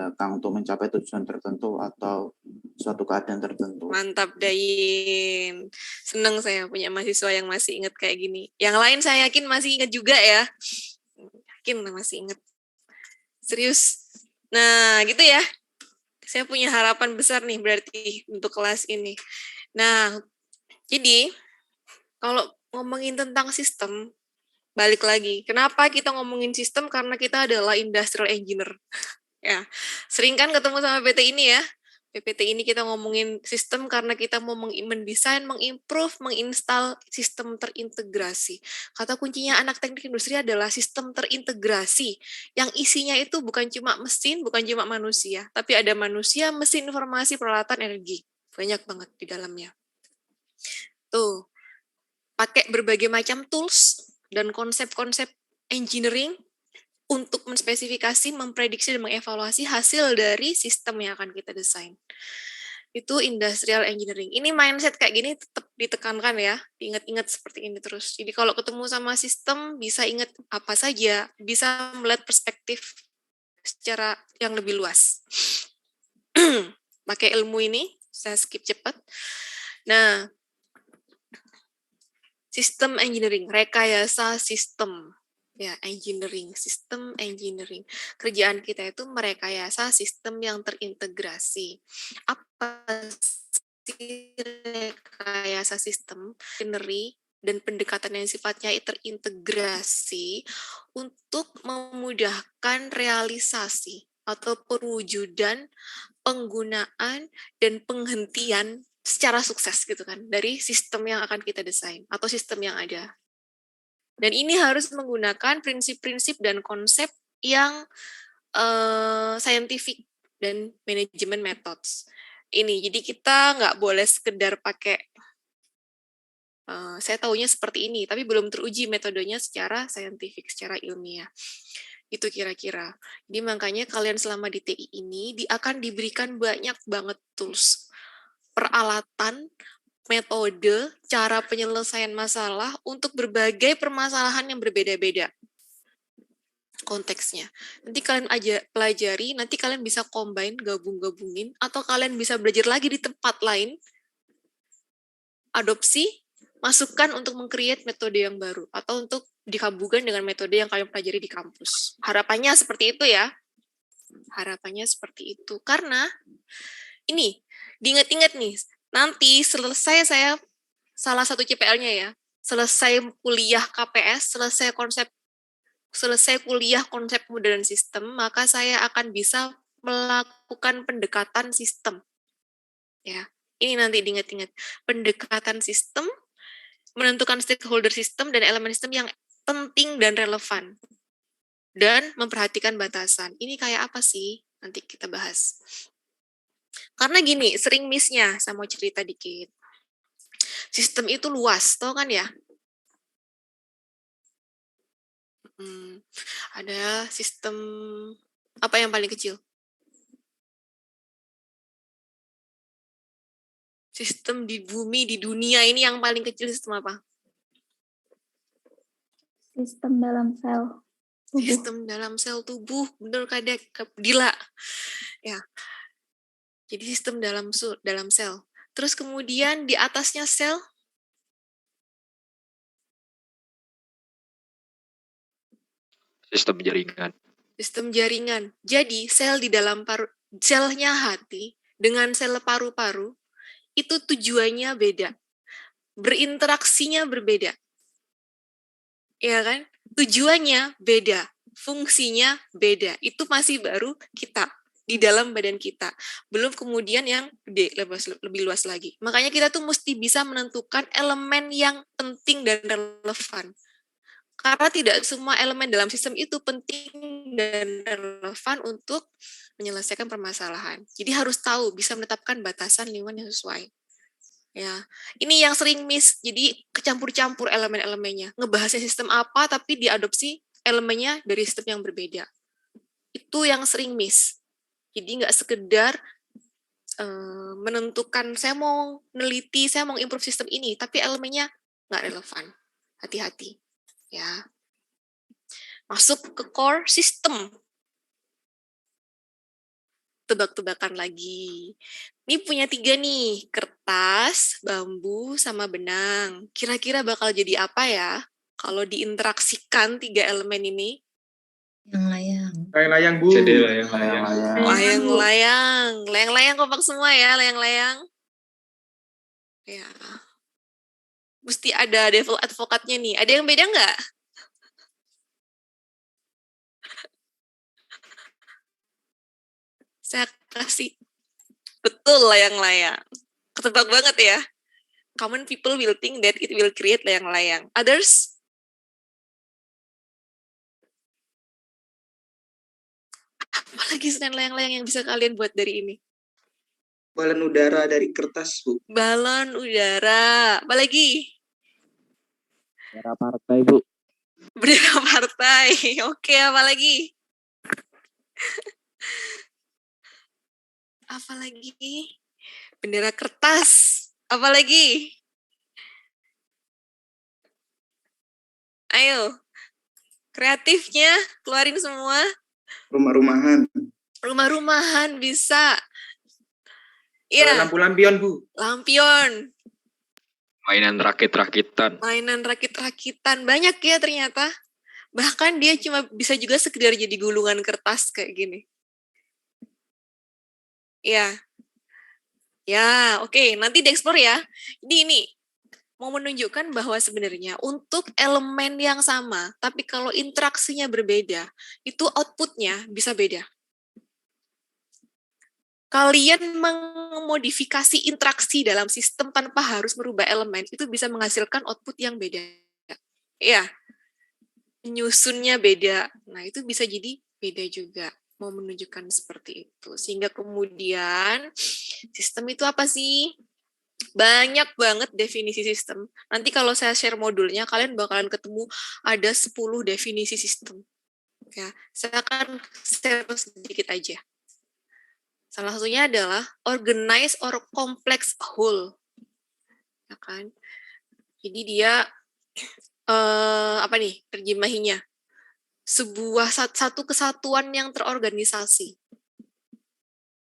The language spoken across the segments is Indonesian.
belakang untuk mencapai tujuan tertentu atau suatu keadaan tertentu. Mantap, Dain. Seneng saya punya mahasiswa yang masih ingat kayak gini. Yang lain saya yakin masih ingat juga ya. Yakin masih ingat. Serius. Nah, gitu ya. Saya punya harapan besar nih berarti untuk kelas ini. Nah, jadi kalau ngomongin tentang sistem, balik lagi. Kenapa kita ngomongin sistem? Karena kita adalah industrial engineer. Ya, sering kan ketemu sama PT ini ya. PPT ini kita ngomongin sistem karena kita mau mendesain, mengimprove, menginstal sistem terintegrasi. Kata kuncinya anak teknik industri adalah sistem terintegrasi. Yang isinya itu bukan cuma mesin, bukan cuma manusia, tapi ada manusia, mesin, informasi, peralatan, energi. Banyak banget di dalamnya. Tuh, pakai berbagai macam tools dan konsep-konsep engineering untuk menspesifikasi, memprediksi, dan mengevaluasi hasil dari sistem yang akan kita desain. Itu industrial engineering. Ini mindset kayak gini tetap ditekankan ya, diingat-ingat seperti ini terus. Jadi kalau ketemu sama sistem, bisa ingat apa saja, bisa melihat perspektif secara yang lebih luas. Pakai ilmu ini, saya skip cepat. Nah, sistem engineering, rekayasa sistem. Ya, engineering, sistem engineering. Kerjaan kita itu merekayasa sistem yang terintegrasi. Apa sih rekayasa sistem? Engineering dan pendekatan yang sifatnya terintegrasi untuk memudahkan realisasi atau perwujudan, penggunaan, dan penghentian secara sukses gitu kan dari sistem yang akan kita desain atau sistem yang ada. Dan ini harus menggunakan prinsip-prinsip dan konsep yang scientific dan management methods. Ini, jadi kita nggak boleh sekedar pakai, saya taunya seperti ini, tapi belum teruji metodenya secara scientific, secara ilmiah. Itu kira-kira. Jadi makanya kalian selama di TI ini akan diberikan banyak banget tools, peralatan, metode, cara penyelesaian masalah untuk berbagai permasalahan yang berbeda-beda konteksnya. Nanti kalian pelajari, nanti kalian bisa combine, gabung-gabungin, atau kalian bisa belajar lagi di tempat lain, adopsi, masukkan untuk meng-create metode yang baru, atau untuk digabungkan dengan metode yang kalian pelajari di kampus. Harapannya seperti itu ya. Harapannya seperti itu. Karena, ini, diingat-ingat nih, nanti selesai saya salah satu CPL-nya ya, selesai kuliah KPS, selesai kuliah konsep kemudahan sistem, maka saya akan bisa melakukan pendekatan sistem. Ya, ini nanti diingat-ingat. Pendekatan sistem, menentukan stakeholder sistem dan elemen sistem yang penting dan relevan. Dan memperhatikan batasan. Ini kayak apa sih? Nanti kita bahas. Karena gini, sering miss-nya, saya mau cerita dikit. Sistem itu luas, tau kan ya? Ada sistem, apa yang paling kecil? Sistem di bumi, di dunia ini yang paling kecil sistem apa? Sistem dalam sel tubuh. Sistem dalam sel tubuh, bener Kadek, gila. Ya. Jadi sistem dalam sel. Terus kemudian di atasnya sel, sistem jaringan. Sistem jaringan. Jadi sel di dalam selnya hati dengan sel paru-paru itu tujuannya beda. Berinteraksinya berbeda. Ya kan? Tujuannya beda, fungsinya beda. Itu masih baru kita di dalam badan kita. Belum kemudian yang gede, lebih luas lagi. Makanya kita tuh mesti bisa menentukan elemen yang penting dan relevan. Karena tidak semua elemen dalam sistem itu penting dan relevan untuk menyelesaikan permasalahan. Jadi harus tahu, bisa menetapkan batasan lingkungan yang sesuai. Ya, ini yang sering miss. Jadi kecampur-campur elemen-elemennya. Ngebahasnya sistem apa, tapi diadopsi elemennya dari sistem yang berbeda. Itu yang sering miss. Jadi nggak sekedar menentukan, saya mau neliti, saya mau improve sistem ini, tapi elemennya nggak relevan. Hati-hati. Ya. Masuk ke core system. tebak-tebakan lagi. Ini punya 3 nih, kertas, bambu, sama benang. Kira-kira bakal jadi apa ya kalau diinteraksikan 3 elemen ini? Layang-layang. Layang-layang, Bu. Jadi layang-layang. Layang-layang. Layang-layang kompak semua ya, layang-layang. Ya. Mesti ada devil advocate-nya nih. Ada yang beda nggak? Saya kasih betul layang-layang. Ketebak banget ya. Common people will think that it will create layang-layang. Others? Apalagi selain layang-layang yang bisa kalian buat dari ini? Balon udara dari kertas, Bu. Balon udara. Apalagi? Era partai, Bu. Bendera partai. Oke, apalagi? Apalagi? Bendera kertas. Apalagi? Ayo. Kreatifnya keluarin semua. Rumah-rumahan. Rumah-rumahan bisa. Iya, Lampu lampion, Bu. lampion. Mainan rakit-rakitan. Mainan rakit-rakitan. Banyak ya ternyata. Bahkan dia cuma bisa juga sekedar jadi gulungan kertas kayak gini. Ya. Ya, oke. Nanti dieksplor ya. Jadi ini mau menunjukkan bahwa sebenarnya untuk elemen yang sama, tapi kalau interaksinya berbeda, itu outputnya bisa beda. Kalian memodifikasi interaksi dalam sistem tanpa harus merubah elemen, itu bisa menghasilkan output yang beda. Ya, nyusunnya beda. Nah, itu bisa jadi beda juga. Mau menunjukkan seperti itu. Sehingga kemudian, sistem itu apa sih? Banyak banget definisi sistem. Nanti kalau saya share modulnya, kalian bakalan ketemu ada 10 definisi sistem. Ya, saya akan share sedikit aja. Salah satunya adalah organize or complex whole. Ya kan? Jadi dia apa nih terjemahinya? Sebuah satu kesatuan yang terorganisasi.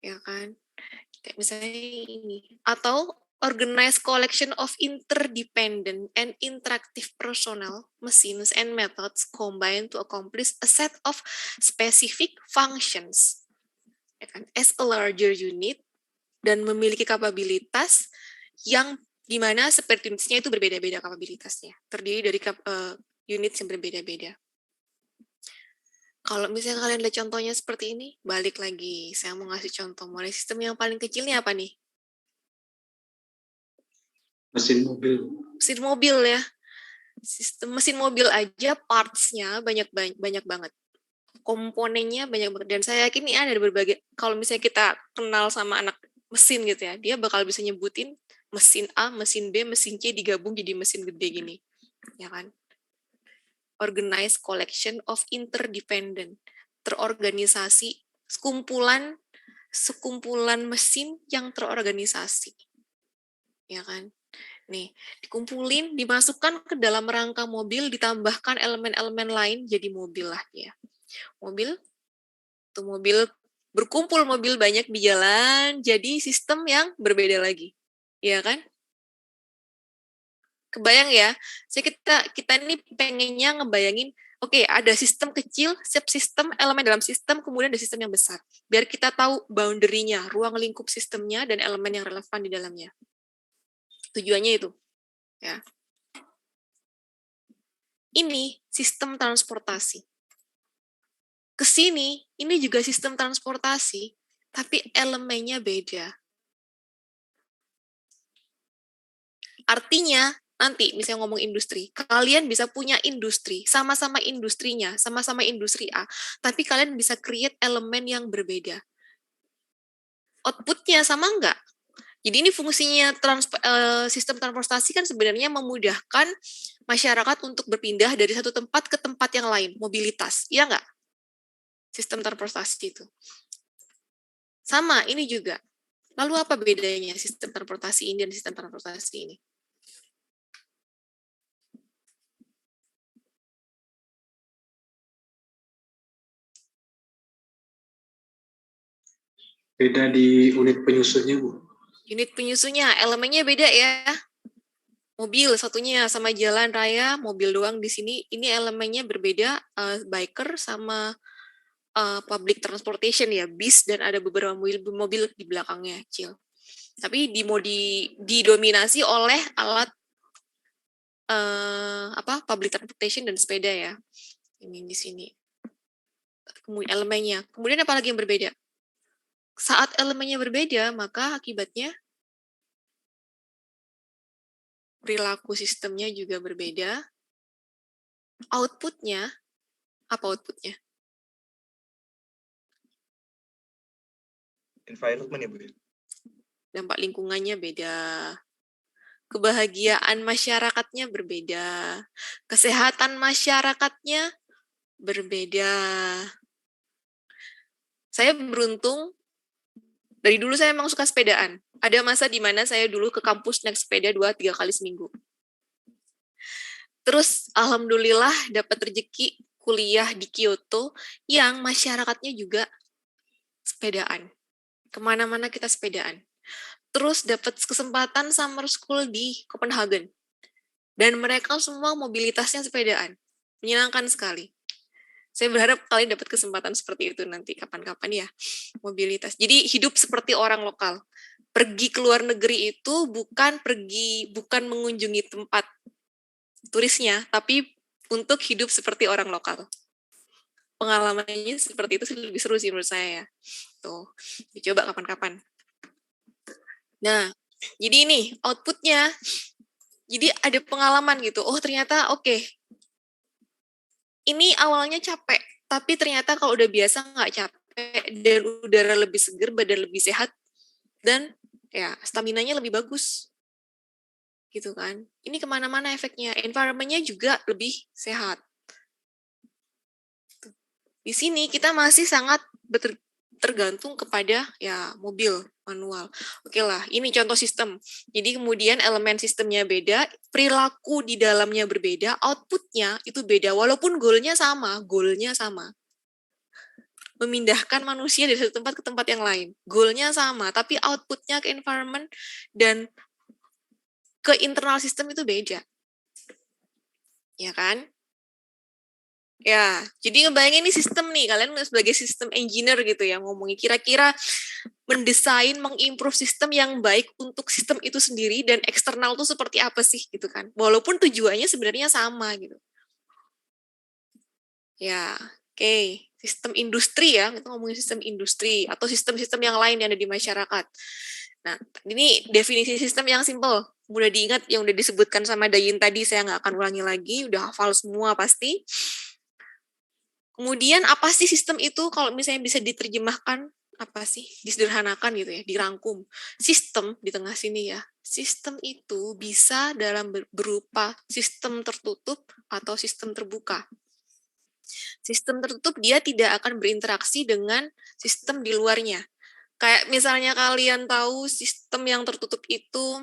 Ya kan? Kayak misalnya ini. Atau organized collection of interdependent and interactive personnel, machines, and methods combined to accomplish a set of specific functions. Ya kan? As a larger unit, dan memiliki kapabilitas yang dimana seperti unitnya itu berbeda-beda kapabilitasnya. Terdiri dari unit yang berbeda-beda. Kalau misalnya kalian lihat contohnya seperti ini, balik lagi. Saya mau ngasih contoh. Mulai sistem yang paling kecil ini apa nih? Mesin mobil. Mesin mobil ya. Sistem mesin mobil aja parts-nya banyak banget. Komponennya banyak banget. Dan saya yakin ini ada berbagai, kalau misalnya kita kenal sama anak mesin gitu ya, dia bakal bisa nyebutin mesin A, mesin B, mesin C digabung jadi mesin gede gini. Ya kan? Organized collection of interdependent. Terorganisasi, sekumpulan mesin yang terorganisasi. Ya kan? Nih, dikumpulin, dimasukkan ke dalam rangka mobil, ditambahkan elemen-elemen lain, jadi mobil lah ya. Mobil, tuh mobil berkumpul mobil banyak di jalan, jadi sistem yang berbeda lagi. Iya kan? Kebayang ya? Kita ini pengennya ngebayangin, oke, ada sistem kecil, subsistem, elemen dalam sistem, kemudian ada sistem yang besar. Biar kita tahu boundary-nya, ruang lingkup sistemnya, dan elemen yang relevan di dalamnya. Tujuannya itu. Ya. Ini sistem transportasi. Ke sini, ini juga sistem transportasi, tapi elemennya beda. Artinya, nanti misalnya ngomong industri, kalian bisa punya industri, sama-sama industrinya, sama-sama industri A, tapi kalian bisa create elemen yang berbeda. Outputnya sama enggak? Jadi ini fungsinya sistem transportasi kan sebenarnya memudahkan masyarakat untuk berpindah dari satu tempat ke tempat yang lain, mobilitas, iya enggak? Sistem transportasi itu. Sama, ini juga. Lalu apa bedanya sistem transportasi ini dan sistem transportasi ini? Beda di unit penyusunnya, Bu. Unit penyusunnya, elemennya beda ya. Mobil satunya sama jalan raya, mobil doang di sini. Ini elemennya berbeda, biker sama public transportation ya, bis dan ada beberapa mobil di belakangnya, Cil. Tapi didominasi oleh alat public transportation dan sepeda ya. Ini di sini. Kemudian elemennya. Kemudian apa lagi yang berbeda? Saat elemennya berbeda, maka akibatnya perilaku sistemnya juga berbeda. Outputnya, apa outputnya? Environment ya, Bu. Dampak lingkungannya beda. Kebahagiaan masyarakatnya berbeda. Kesehatan masyarakatnya berbeda. Saya beruntung, dari dulu saya memang suka sepedaan. Ada masa di mana saya dulu ke kampus naik sepeda 2-3 kali seminggu. Terus alhamdulillah dapat rezeki kuliah di Kyoto yang masyarakatnya juga sepedaan. Kemana-mana kita sepedaan. Terus dapat kesempatan summer school di Copenhagen. Dan mereka semua mobilitasnya sepedaan. Menyenangkan sekali. Saya berharap kalian dapat kesempatan seperti itu nanti kapan-kapan ya. Mobilitas. Jadi hidup seperti orang lokal. Pergi ke luar negeri itu bukan mengunjungi tempat turisnya, tapi untuk hidup seperti orang lokal. Pengalamannya seperti itu lebih seru sih menurut saya ya. Tuh, dicoba kapan-kapan. Nah, jadi ini outputnya. Jadi ada pengalaman gitu. Oh ternyata oke. Ini awalnya capek, tapi ternyata kalau udah biasa nggak capek dan udara lebih segar, badan lebih sehat, dan ya staminanya lebih bagus. Gitu kan. Ini kemana-mana efeknya. Environment-nya juga lebih sehat. Di sini kita masih sangat tergantung kepada ya mobil manual. Oke lah, ini contoh sistem. Jadi kemudian elemen sistemnya beda, perilaku di dalamnya berbeda, outputnya itu beda. Walaupun goalnya sama. Memindahkan manusia dari satu tempat ke tempat yang lain. Goalnya sama, tapi outputnya ke environment dan ke internal sistem itu beda. Ya kan? Ya, jadi ngebayangin ini sistem nih, kalian sebagai sistem engineer gitu ya, ngomongin kira-kira mendesain, mengimprove sistem yang baik untuk sistem itu sendiri dan eksternal tuh seperti apa sih gitu kan. Walaupun tujuannya sebenarnya sama gitu. Ya, oke. Sistem industri ya, kita ngomongin sistem industri atau sistem-sistem yang lain yang ada di masyarakat. Nah, ini definisi sistem yang simple, mudah diingat yang udah disebutkan sama Dayin tadi, saya nggak akan ulangi lagi, udah hafal semua pasti. Kemudian apa sih sistem itu kalau misalnya bisa diterjemahkan, apa sih, disederhanakan gitu ya, dirangkum. Sistem di tengah sini ya, sistem itu bisa dalam berupa sistem tertutup atau sistem terbuka. Sistem tertutup dia tidak akan berinteraksi dengan sistem di luarnya. Kayak misalnya kalian tahu sistem yang tertutup itu,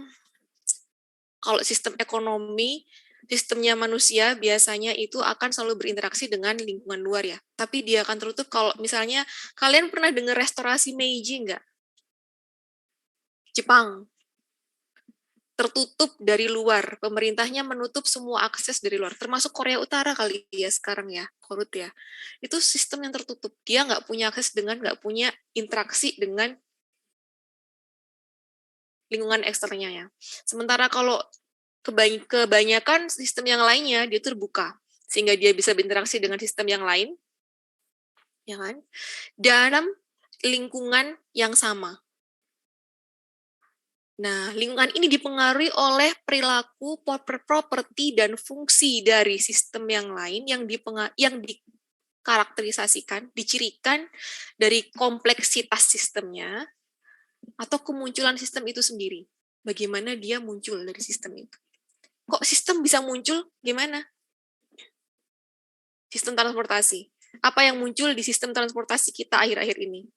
kalau sistem ekonomi, sistemnya manusia biasanya itu akan selalu berinteraksi dengan lingkungan luar ya. Tapi dia akan tertutup kalau misalnya kalian pernah dengar restorasi Meiji nggak? Jepang. Tertutup dari luar. Pemerintahnya menutup semua akses dari luar. Termasuk Korea Utara kali ya sekarang ya, Korut ya. Itu sistem yang tertutup. Dia nggak punya akses nggak punya interaksi dengan lingkungan eksternnya ya. Sementara kalau kebanyakan sistem yang lainnya dia terbuka sehingga dia bisa berinteraksi dengan sistem yang lain, ya kan? Dalam lingkungan yang sama. Nah, lingkungan ini dipengaruhi oleh perilaku, properti dan fungsi dari sistem yang lain yang dikarakterisasikan, dicirikan dari kompleksitas sistemnya atau kemunculan sistem itu sendiri. Bagaimana dia muncul dari sistem itu? Kok sistem bisa muncul? Gimana? Sistem transportasi. Apa yang muncul di sistem transportasi kita akhir-akhir ini?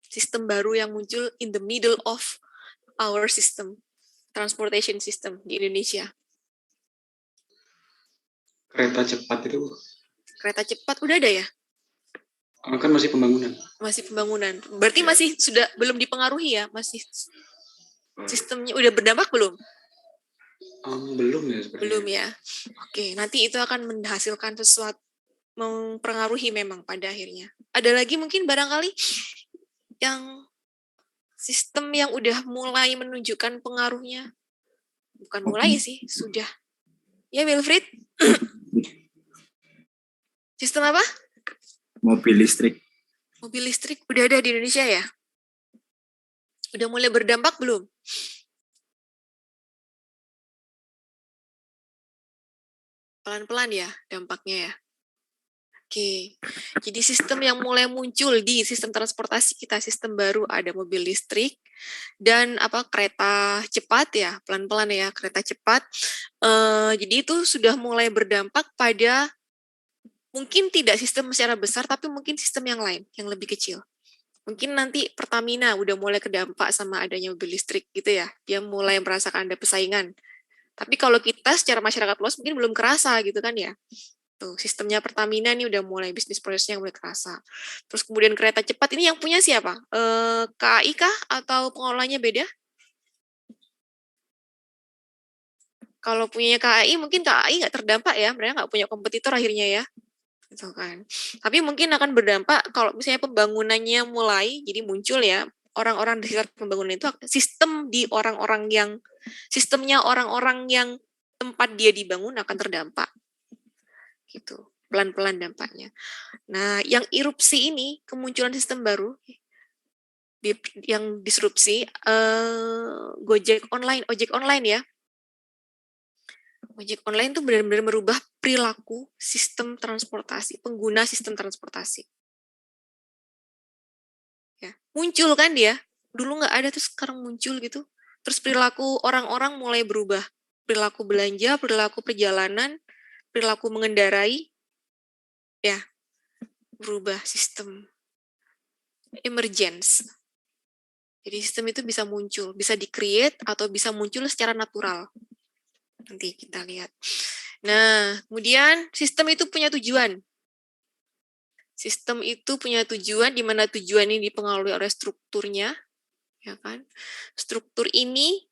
Sistem baru yang muncul in the middle of our system, transportation system di Indonesia. Kereta cepat itu, Bu. Kereta cepat udah ada ya? Kan masih pembangunan. Masih pembangunan. Berarti masih sudah belum dipengaruhi ya? Masih sistemnya udah berdampak belum? Belum ya sepertinya. Belum ya. Oke, nanti itu akan menghasilkan sesuatu, mempengaruhi memang pada akhirnya. Ada lagi mungkin barangkali yang sistem yang udah mulai menunjukkan pengaruhnya. Bukan mulai sih, sudah. Ya, Wilfried? Sistem apa? Mobil listrik. Mobil listrik udah ada di Indonesia ya? Udah mulai berdampak belum? Pelan-pelan ya dampaknya ya. Oke, jadi sistem yang mulai muncul di sistem transportasi kita, sistem baru ada mobil listrik dan kereta cepat ya, pelan-pelan ya, kereta cepat. Jadi itu sudah mulai berdampak pada mungkin tidak sistem secara besar, tapi mungkin sistem yang lain, yang lebih kecil. Mungkin nanti Pertamina udah mulai kedampak sama adanya mobil listrik gitu ya, dia mulai merasakan ada persaingan. Tapi kalau kita secara masyarakat luas mungkin belum kerasa gitu kan ya. Tuh, sistemnya Pertamina nih udah mulai bisnis prosesnya mulai kerasa. Terus kemudian kereta cepat ini yang punya siapa? KAI kah atau pengelolanya beda? Kalau punya KAI mungkin KAI nggak terdampak ya, mereka nggak punya kompetitor akhirnya ya. Gitu kan. Tapi mungkin akan berdampak kalau misalnya pembangunannya mulai jadi muncul ya, orang-orang di sekitar pembangunan itu sistem di sistemnya orang-orang yang tempat dia dibangun akan terdampak. Gitu, pelan-pelan dampaknya. Nah, yang erupsi ini, kemunculan sistem baru, yang disrupsi, ojek online ya. Ojek online itu benar-benar merubah perilaku sistem transportasi, pengguna sistem transportasi. Ya, muncul kan dia, dulu nggak ada, terus sekarang muncul gitu. Terus perilaku orang-orang mulai berubah. Perilaku belanja, perilaku perjalanan, perilaku mengendarai, ya, berubah sistem emergence. Jadi sistem itu bisa muncul, bisa di-create atau bisa muncul secara natural. Nanti kita lihat. Nah, kemudian sistem itu punya tujuan. Sistem itu punya tujuan di mana tujuan ini dipengaruhi oleh strukturnya, ya kan? Struktur ini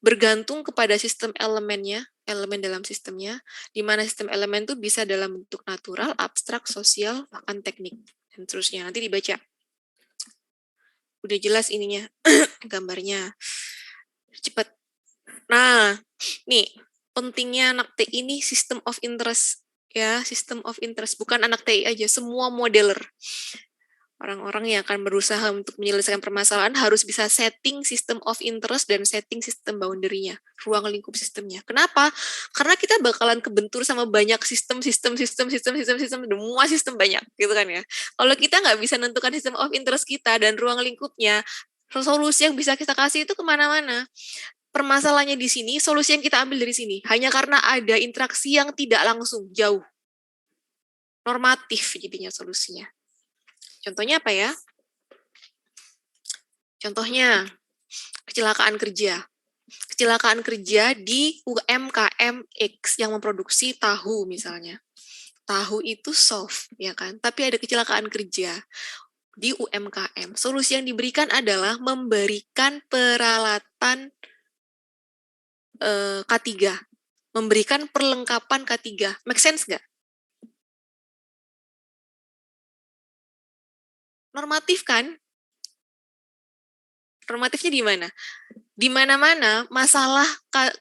bergantung kepada sistem elemennya, elemen dalam sistemnya, di mana sistem elemen itu bisa dalam bentuk natural, abstrak, sosial, bahkan teknik, dan seterusnya. Nanti dibaca. Udah jelas ininya, gambarnya. Cepat. Nah, nih, pentingnya anak TI ini system of interest. Ya, system of interest. Bukan anak TI aja, semua modeler. Orang-orang yang akan berusaha untuk menyelesaikan permasalahan harus bisa setting system of interest dan setting sistem boundary-nya, ruang lingkup sistemnya. Kenapa? Karena kita bakalan kebentur sama banyak sistem, semua sistem banyak, gitu kan ya. Kalau kita nggak bisa menentukan system of interest kita dan ruang lingkupnya, solusi yang bisa kita kasih itu kemana-mana. Permasalahannya di sini, solusi yang kita ambil dari sini, hanya karena ada interaksi yang tidak langsung, jauh. Normatif jadinya solusinya. Contohnya apa ya? Contohnya, kecelakaan kerja. Kecelakaan kerja di UMKM X yang memproduksi tahu misalnya. Tahu itu soft, ya kan? Tapi ada kecelakaan kerja di UMKM. Solusi yang diberikan adalah memberikan peralatan K3. Memberikan perlengkapan K3. Make sense nggak? Normatif kan? Normatifnya di mana? Di mana-mana masalah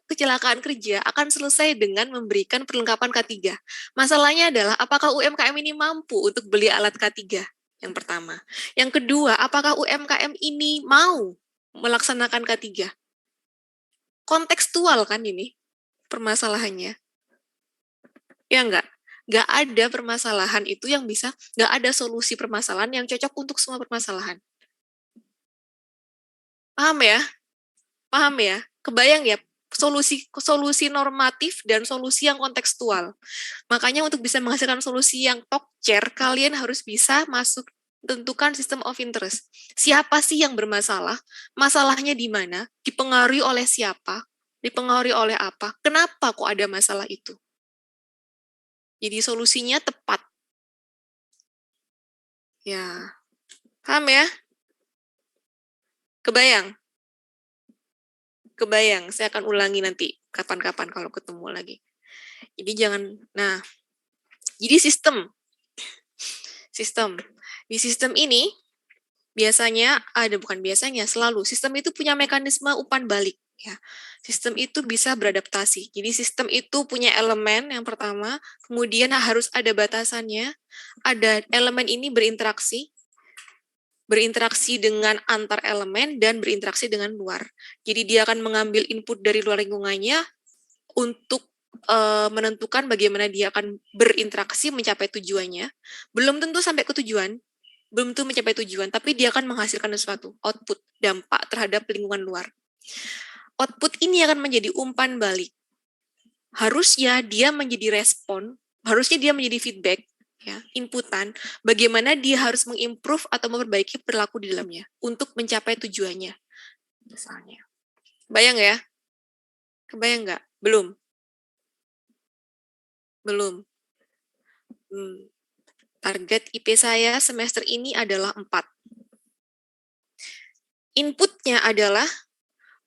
kecelakaan kerja akan selesai dengan memberikan perlengkapan K3. Masalahnya adalah apakah UMKM ini mampu untuk beli alat K3? Yang pertama. Yang kedua, apakah UMKM ini mau melaksanakan K3? Kontekstual kan ini permasalahannya. Ya enggak? Nggak ada permasalahan itu yang bisa, nggak ada solusi permasalahan yang cocok untuk semua permasalahan. Paham ya? Paham ya? Kebayang ya? Solusi normatif dan solusi yang kontekstual. Makanya untuk bisa menghasilkan solusi yang tokcer, kalian harus bisa masuk tentukan system of interest. Siapa sih yang bermasalah? Masalahnya di mana? Dipengaruhi oleh siapa? Dipengaruhi oleh apa? Kenapa kok ada masalah itu? Jadi solusinya tepat. Ya, paham ya? Kebayang? Kebayang, saya akan ulangi nanti kapan-kapan kalau ketemu lagi. Jadi jadi sistem. Di sistem ini selalu sistem itu punya mekanisme umpan balik ya. Sistem itu bisa beradaptasi. Jadi sistem itu punya elemen yang pertama, kemudian harus ada batasannya. Ada elemen ini berinteraksi dengan antar elemen dan berinteraksi dengan luar. Jadi dia akan mengambil input dari luar lingkungannya untuk menentukan bagaimana dia akan berinteraksi mencapai tujuannya. Belum tentu sampai ke tujuan, belum tentu mencapai tujuan, tapi dia akan menghasilkan sesuatu, output, dampak terhadap lingkungan luar. Output ini akan menjadi umpan balik. Harusnya dia menjadi respon, harusnya dia menjadi feedback, ya, inputan, bagaimana dia harus mengimprove atau memperbaiki perilaku di dalamnya untuk mencapai tujuannya. Misalnya. Bayang ya? Kebayang nggak? Belum. Target IP saya semester ini adalah 4. Inputnya adalah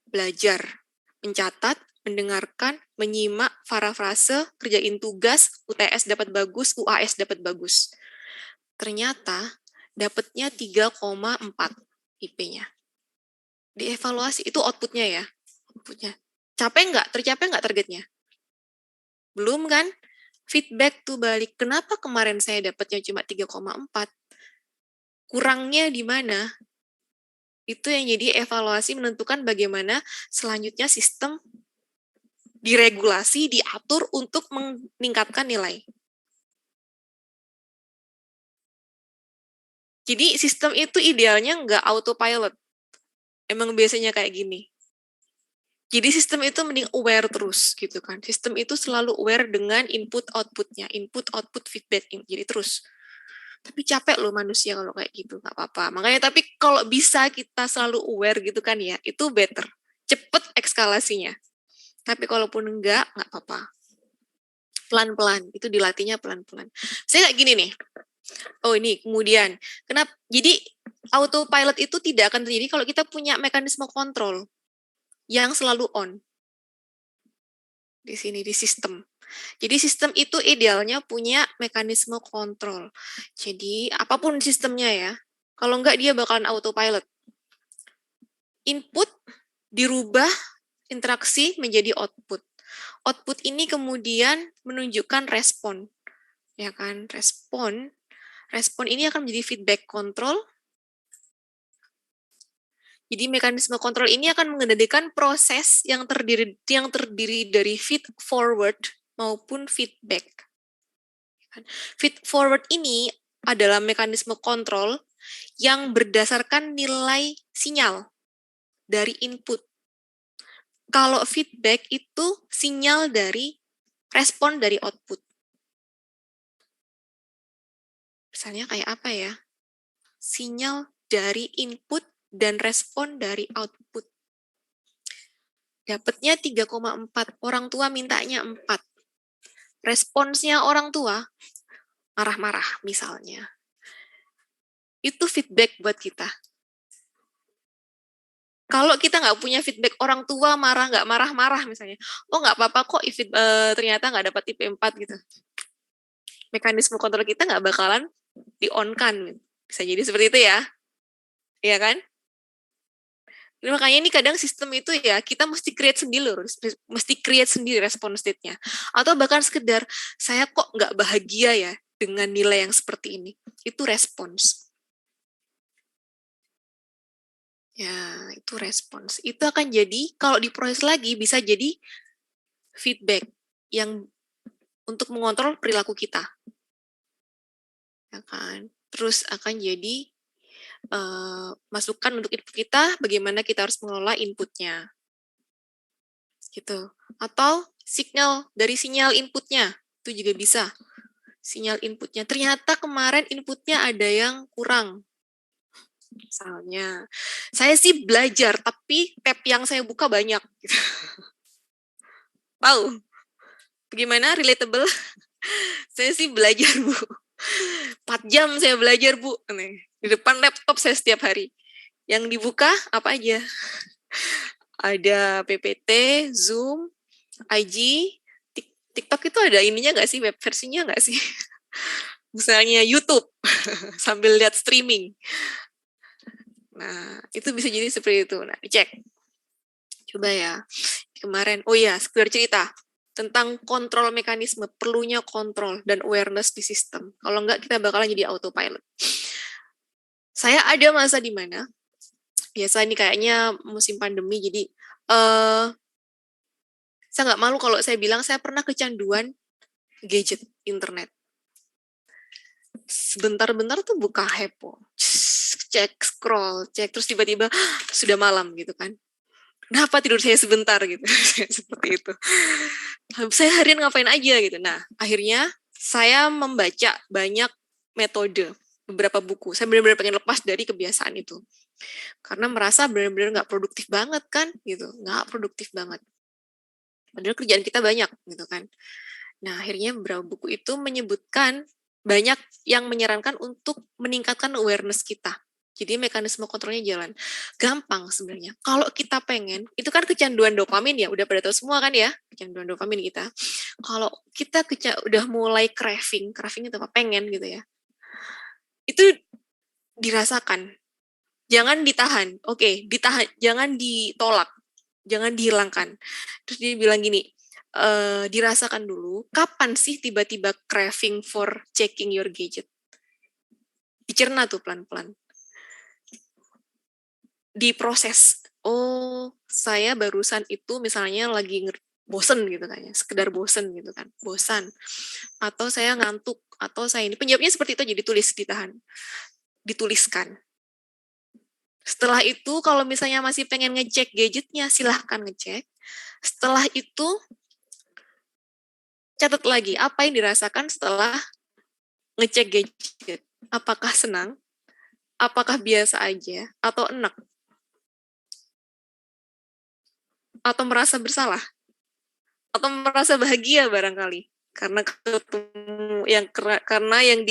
belajar, mencatat, mendengarkan, menyimak, parafrase, kerjain tugas, UTS dapat bagus, UAS dapat bagus. Ternyata dapatnya 3,4 IP-nya. Dievaluasi, itu outputnya ya. Tercapai nggak targetnya? Belum kan? Feedback tuh balik. Kenapa kemarin saya dapatnya cuma 3,4? Kurangnya di mana? Itu yang jadi evaluasi menentukan bagaimana selanjutnya sistem diregulasi, diatur untuk meningkatkan nilai. Jadi sistem itu idealnya nggak autopilot. Emang biasanya kayak gini. Jadi sistem itu mending aware terus gitu kan. Sistem itu selalu aware dengan input-outputnya, input-output feedback. Jadi terus. Tapi capek loh manusia kalau kayak gitu, nggak apa-apa. Makanya tapi kalau bisa kita selalu aware gitu kan ya, itu better. Cepet ekskalasinya. Tapi kalaupun nggak apa-apa. Pelan-pelan, itu dilatihnya pelan-pelan. Saya kayak gini nih. Oh ini kemudian, kenapa? Jadi autopilot itu tidak akan terjadi kalau kita punya mekanisme kontrol yang selalu on. Di sini, di sistem. Jadi sistem itu idealnya punya mekanisme kontrol. Jadi apapun sistemnya ya, kalau enggak dia bakalan autopilot. Input dirubah interaksi menjadi output. Output ini kemudian menunjukkan respon. Ya kan? Respon ini akan menjadi feedback control. Jadi mekanisme kontrol ini akan mengendalikan proses yang terdiri dari feed forward maupun feedback. Feed forward ini adalah mekanisme kontrol yang berdasarkan nilai sinyal dari input. Kalau feedback itu sinyal dari respon dari output. Misalnya kayak apa ya? Sinyal dari input dan respon dari output. Dapatnya 3,4, orang tua mintanya 4. Responsnya orang tua marah-marah misalnya. Itu feedback buat kita. Kalau kita nggak punya feedback orang tua marah, nggak marah-marah misalnya. Oh nggak apa-apa kok ternyata nggak dapat IP 4 gitu. Mekanisme kontrol kita nggak bakalan di-on-kan. Bisa jadi seperti itu ya. Iya kan? Jadi makanya ini kadang sistem itu ya kita mesti create sendiri respon state-nya. Atau bahkan sekedar saya kok nggak bahagia ya dengan nilai yang seperti ini. Itu respons. Ya, itu respons. Itu akan jadi, kalau diproses lagi, bisa jadi feedback yang untuk mengontrol perilaku kita. Ya kan? Terus akan jadi masukan untuk input kita, bagaimana kita harus mengelola inputnya. Gitu. Atau sinyal dari sinyal inputnya, itu juga bisa. Sinyal inputnya. Ternyata kemarin inputnya ada yang kurang. Misalnya, saya sih belajar, tapi tab yang saya buka banyak. Wow, bagaimana relatable? Saya sih belajar, Bu. 4 jam saya belajar, Bu. Nih, di depan laptop saya setiap hari. Yang dibuka apa aja? Ada PPT, Zoom, IG, TikTok itu ada ininya nggak sih? Web versinya nggak sih? Misalnya YouTube, sambil lihat streaming. Nah, itu bisa jadi seperti itu. Nah, dicek. Coba ya. Kemarin, oh iya, sekedar cerita tentang kontrol mekanisme, perlunya kontrol dan awareness di sistem. Kalau enggak, kita bakalan jadi autopilot. Saya ada masa di mana, biasa ini kayaknya musim pandemi, jadi saya nggak malu kalau saya bilang saya pernah kecanduan gadget, internet. Sebentar-bentar tuh buka Hepo, cek, scroll, cek, terus tiba-tiba sudah malam gitu kan. Kenapa tidur saya sebentar gitu, seperti itu. Saya harian ngapain aja gitu. Nah, akhirnya saya membaca banyak metode, beberapa buku. Saya benar-benar pengen lepas dari kebiasaan itu. Karena merasa benar-benar nggak produktif banget kan, gitu. Nggak produktif banget. Padahal kerjaan kita banyak, gitu kan. Nah, akhirnya beberapa buku itu menyebutkan banyak yang menyarankan untuk meningkatkan awareness kita. Jadi mekanisme kontrolnya jalan. Gampang sebenarnya. Kalau kita pengen, itu kan kecanduan dopamin ya, udah pada tahu semua kan ya, kecanduan dopamin kita. Kalau kita udah mulai craving itu apa? Pengen gitu ya. Itu dirasakan. Jangan ditahan. Oke, ditahan, jangan ditolak. Jangan dihilangkan. Terus dia bilang gini, dirasakan dulu, kapan sih tiba-tiba craving for checking your gadget? Dicerna tuh pelan-pelan. Diproses. Oh, saya barusan itu misalnya lagi bosen gitu kan ya, sekedar bosen gitu kan, bosan. Atau saya ngantuk, atau saya ini, penyebabnya seperti itu aja, dituliskan. Setelah itu, kalau misalnya masih pengen ngecek gadgetnya, silahkan ngecek. Setelah itu, catat lagi, apa yang dirasakan setelah ngecek gadget. Apakah senang? Apakah biasa aja? Atau enak? Atau merasa bersalah, atau merasa bahagia barangkali karena ketemu karena yang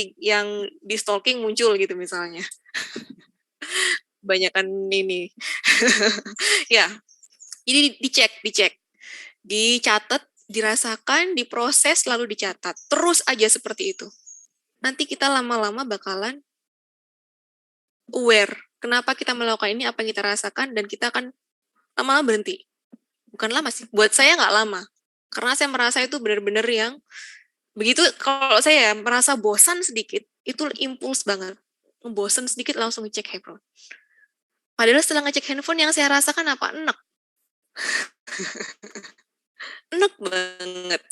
di stalking muncul gitu misalnya. Banyakan ini. Ya. Jadi dicek, dicatat, dirasakan, diproses lalu dicatat. Terus aja seperti itu. Nanti kita lama-lama bakalan aware kenapa kita melakukan ini, apa yang kita rasakan, dan kita akan lama-lama berhenti. Bukan lama sih, buat saya nggak lama. Karena saya merasa itu benar-benar yang, begitu kalau saya merasa bosan sedikit, itu impuls banget. Bosan sedikit langsung ngecek handphone. Padahal setelah ngecek handphone yang saya rasakan apa? Enak. Enak banget.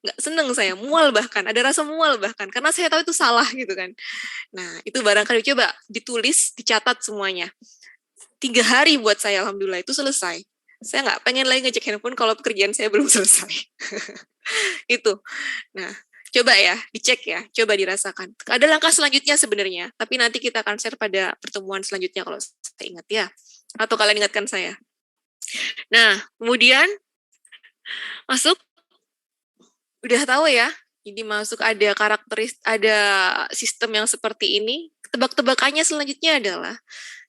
Nggak seneng saya, mual bahkan. Ada rasa mual bahkan. Karena saya tahu itu salah gitu kan. Nah, itu barangkali coba ditulis, dicatat semuanya. 3 hari buat saya, alhamdulillah, itu selesai. Saya nggak pengen lagi ngecek handphone kalau pekerjaan saya belum selesai. Itu. Nah, coba ya, dicek ya, coba dirasakan. Ada langkah selanjutnya sebenarnya, tapi nanti kita akan share pada pertemuan selanjutnya kalau saya ingat ya. Atau kalian ingatkan saya. Nah, kemudian masuk, udah tahu ya, jadi masuk ada ada sistem yang seperti ini. Tebak-tebakannya selanjutnya adalah,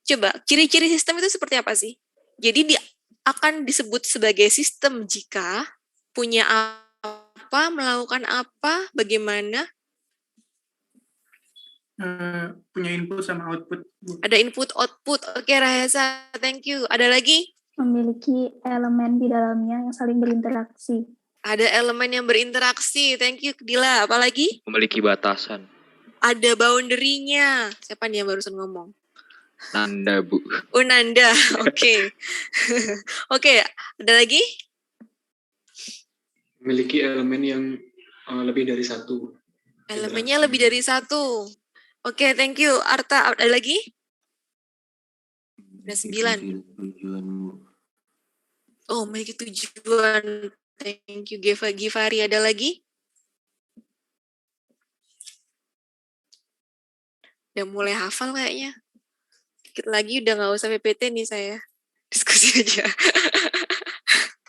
coba, ciri-ciri sistem itu seperti apa sih? Jadi akan disebut sebagai sistem jika punya apa, melakukan apa, bagaimana. Punya input sama output. Ada input, output. Oke, Rahesa, thank you. Ada lagi? Memiliki elemen di dalamnya yang saling berinteraksi. Ada elemen yang berinteraksi. Thank you, Dila. Apa lagi? Memiliki batasan. Ada boundary-nya. Siapa nih yang barusan ngomong? Nanda, Bu. Oh, Nanda. Oke. Oke, ada lagi? Memiliki elemen yang lebih dari satu. Elemennya lebih dari satu. Oke, thank you. Arta, ada lagi? Ada 9. Oh, memiliki tujuan. Thank you, Givari. Ada lagi? Udah mulai hafal kayaknya. Dikit lagi udah nggak usah PPT nih saya. Diskusi aja.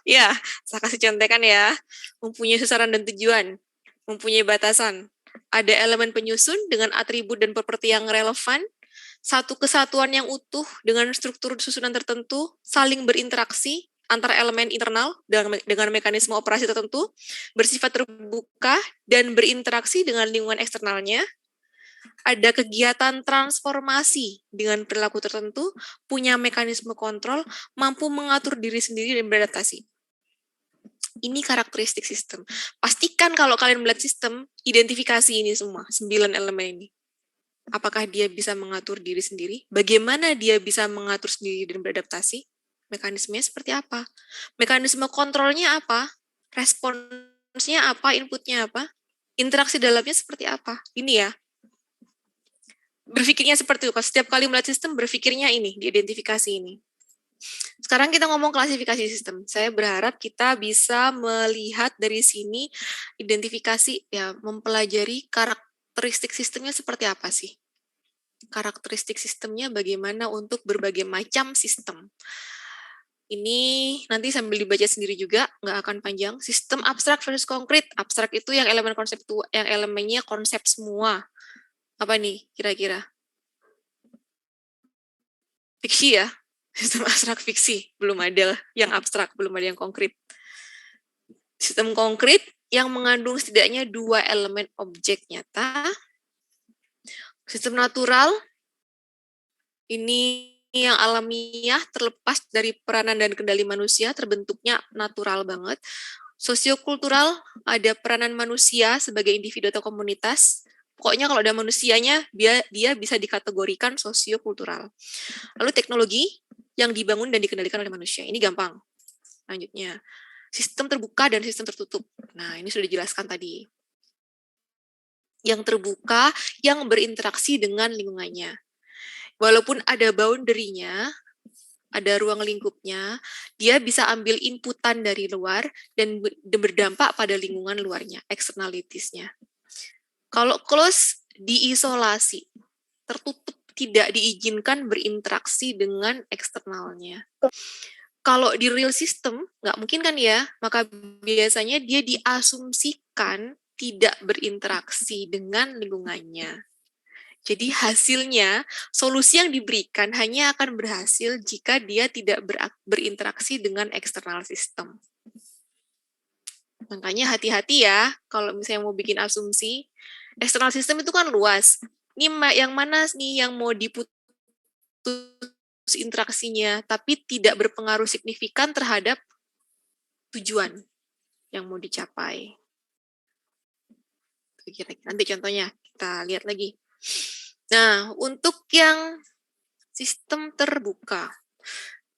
Ya, saya kasih contekan ya. Mempunyai sasaran dan tujuan. Mempunyai batasan. Ada elemen penyusun dengan atribut dan properti yang relevan, satu kesatuan yang utuh dengan struktur susunan tertentu, saling berinteraksi antara elemen internal dengan mekanisme operasi tertentu, bersifat terbuka dan berinteraksi dengan lingkungan eksternalnya. Ada kegiatan transformasi dengan perilaku tertentu, punya mekanisme kontrol, mampu mengatur diri sendiri dan beradaptasi. Ini karakteristik sistem. Pastikan kalau kalian melihat sistem, identifikasi ini semua, 9 elemen ini. Apakah dia bisa mengatur diri sendiri? Bagaimana dia bisa mengatur sendiri dan beradaptasi? Mekanismenya seperti apa? Mekanisme kontrolnya apa? Responsnya apa? Inputnya apa? Interaksi dalamnya seperti apa? Ini ya. Berpikirnya seperti itu. Setiap kali melihat sistem, berpikirnya ini, diidentifikasi ini. Sekarang kita ngomong klasifikasi sistem. Saya berharap kita bisa melihat dari sini identifikasi, ya, mempelajari karakteristik sistemnya seperti apa sih. Karakteristik sistemnya bagaimana untuk berbagai macam sistem. Ini nanti sambil dibaca sendiri juga, nggak akan panjang. Sistem abstrak versus konkret. Abstrak itu yang elemen konseptual, yang elemennya konsep semua. Apa nih kira-kira? Fiksi ya? Sistem abstrak fiksi, belum ada yang abstrak, belum ada yang konkret. Sistem konkret yang mengandung setidaknya 2 elemen objek nyata. Sistem natural, ini yang alamiah, terlepas dari peranan dan kendali manusia, terbentuknya natural banget. Sosiokultural, ada peranan manusia sebagai individu atau komunitas. Pokoknya kalau ada manusianya, dia bisa dikategorikan sosiokultural. Lalu teknologi, yang dibangun dan dikendalikan oleh manusia. Ini gampang. Lanjutnya, sistem terbuka dan sistem tertutup. Nah, ini sudah dijelaskan tadi. Yang terbuka, yang berinteraksi dengan lingkungannya. Walaupun ada boundary-nya, ada ruang lingkupnya, dia bisa ambil inputan dari luar dan berdampak pada lingkungan luarnya, externalities-nya. Kalau close, diisolasi, tertutup, tidak diizinkan berinteraksi dengan eksternalnya. Kalau di real system, nggak mungkin kan ya, maka biasanya dia diasumsikan tidak berinteraksi dengan lingkungannya. Jadi hasilnya, solusi yang diberikan hanya akan berhasil jika dia tidak berinteraksi dengan eksternal sistem. Makanya hati-hati ya, kalau misalnya mau bikin asumsi, eksternal sistem itu kan luas. Ini yang mana nih yang mau diputus interaksinya, tapi tidak berpengaruh signifikan terhadap tujuan yang mau dicapai. Kira-kira. Nanti contohnya kita lihat lagi. Nah, untuk yang sistem terbuka,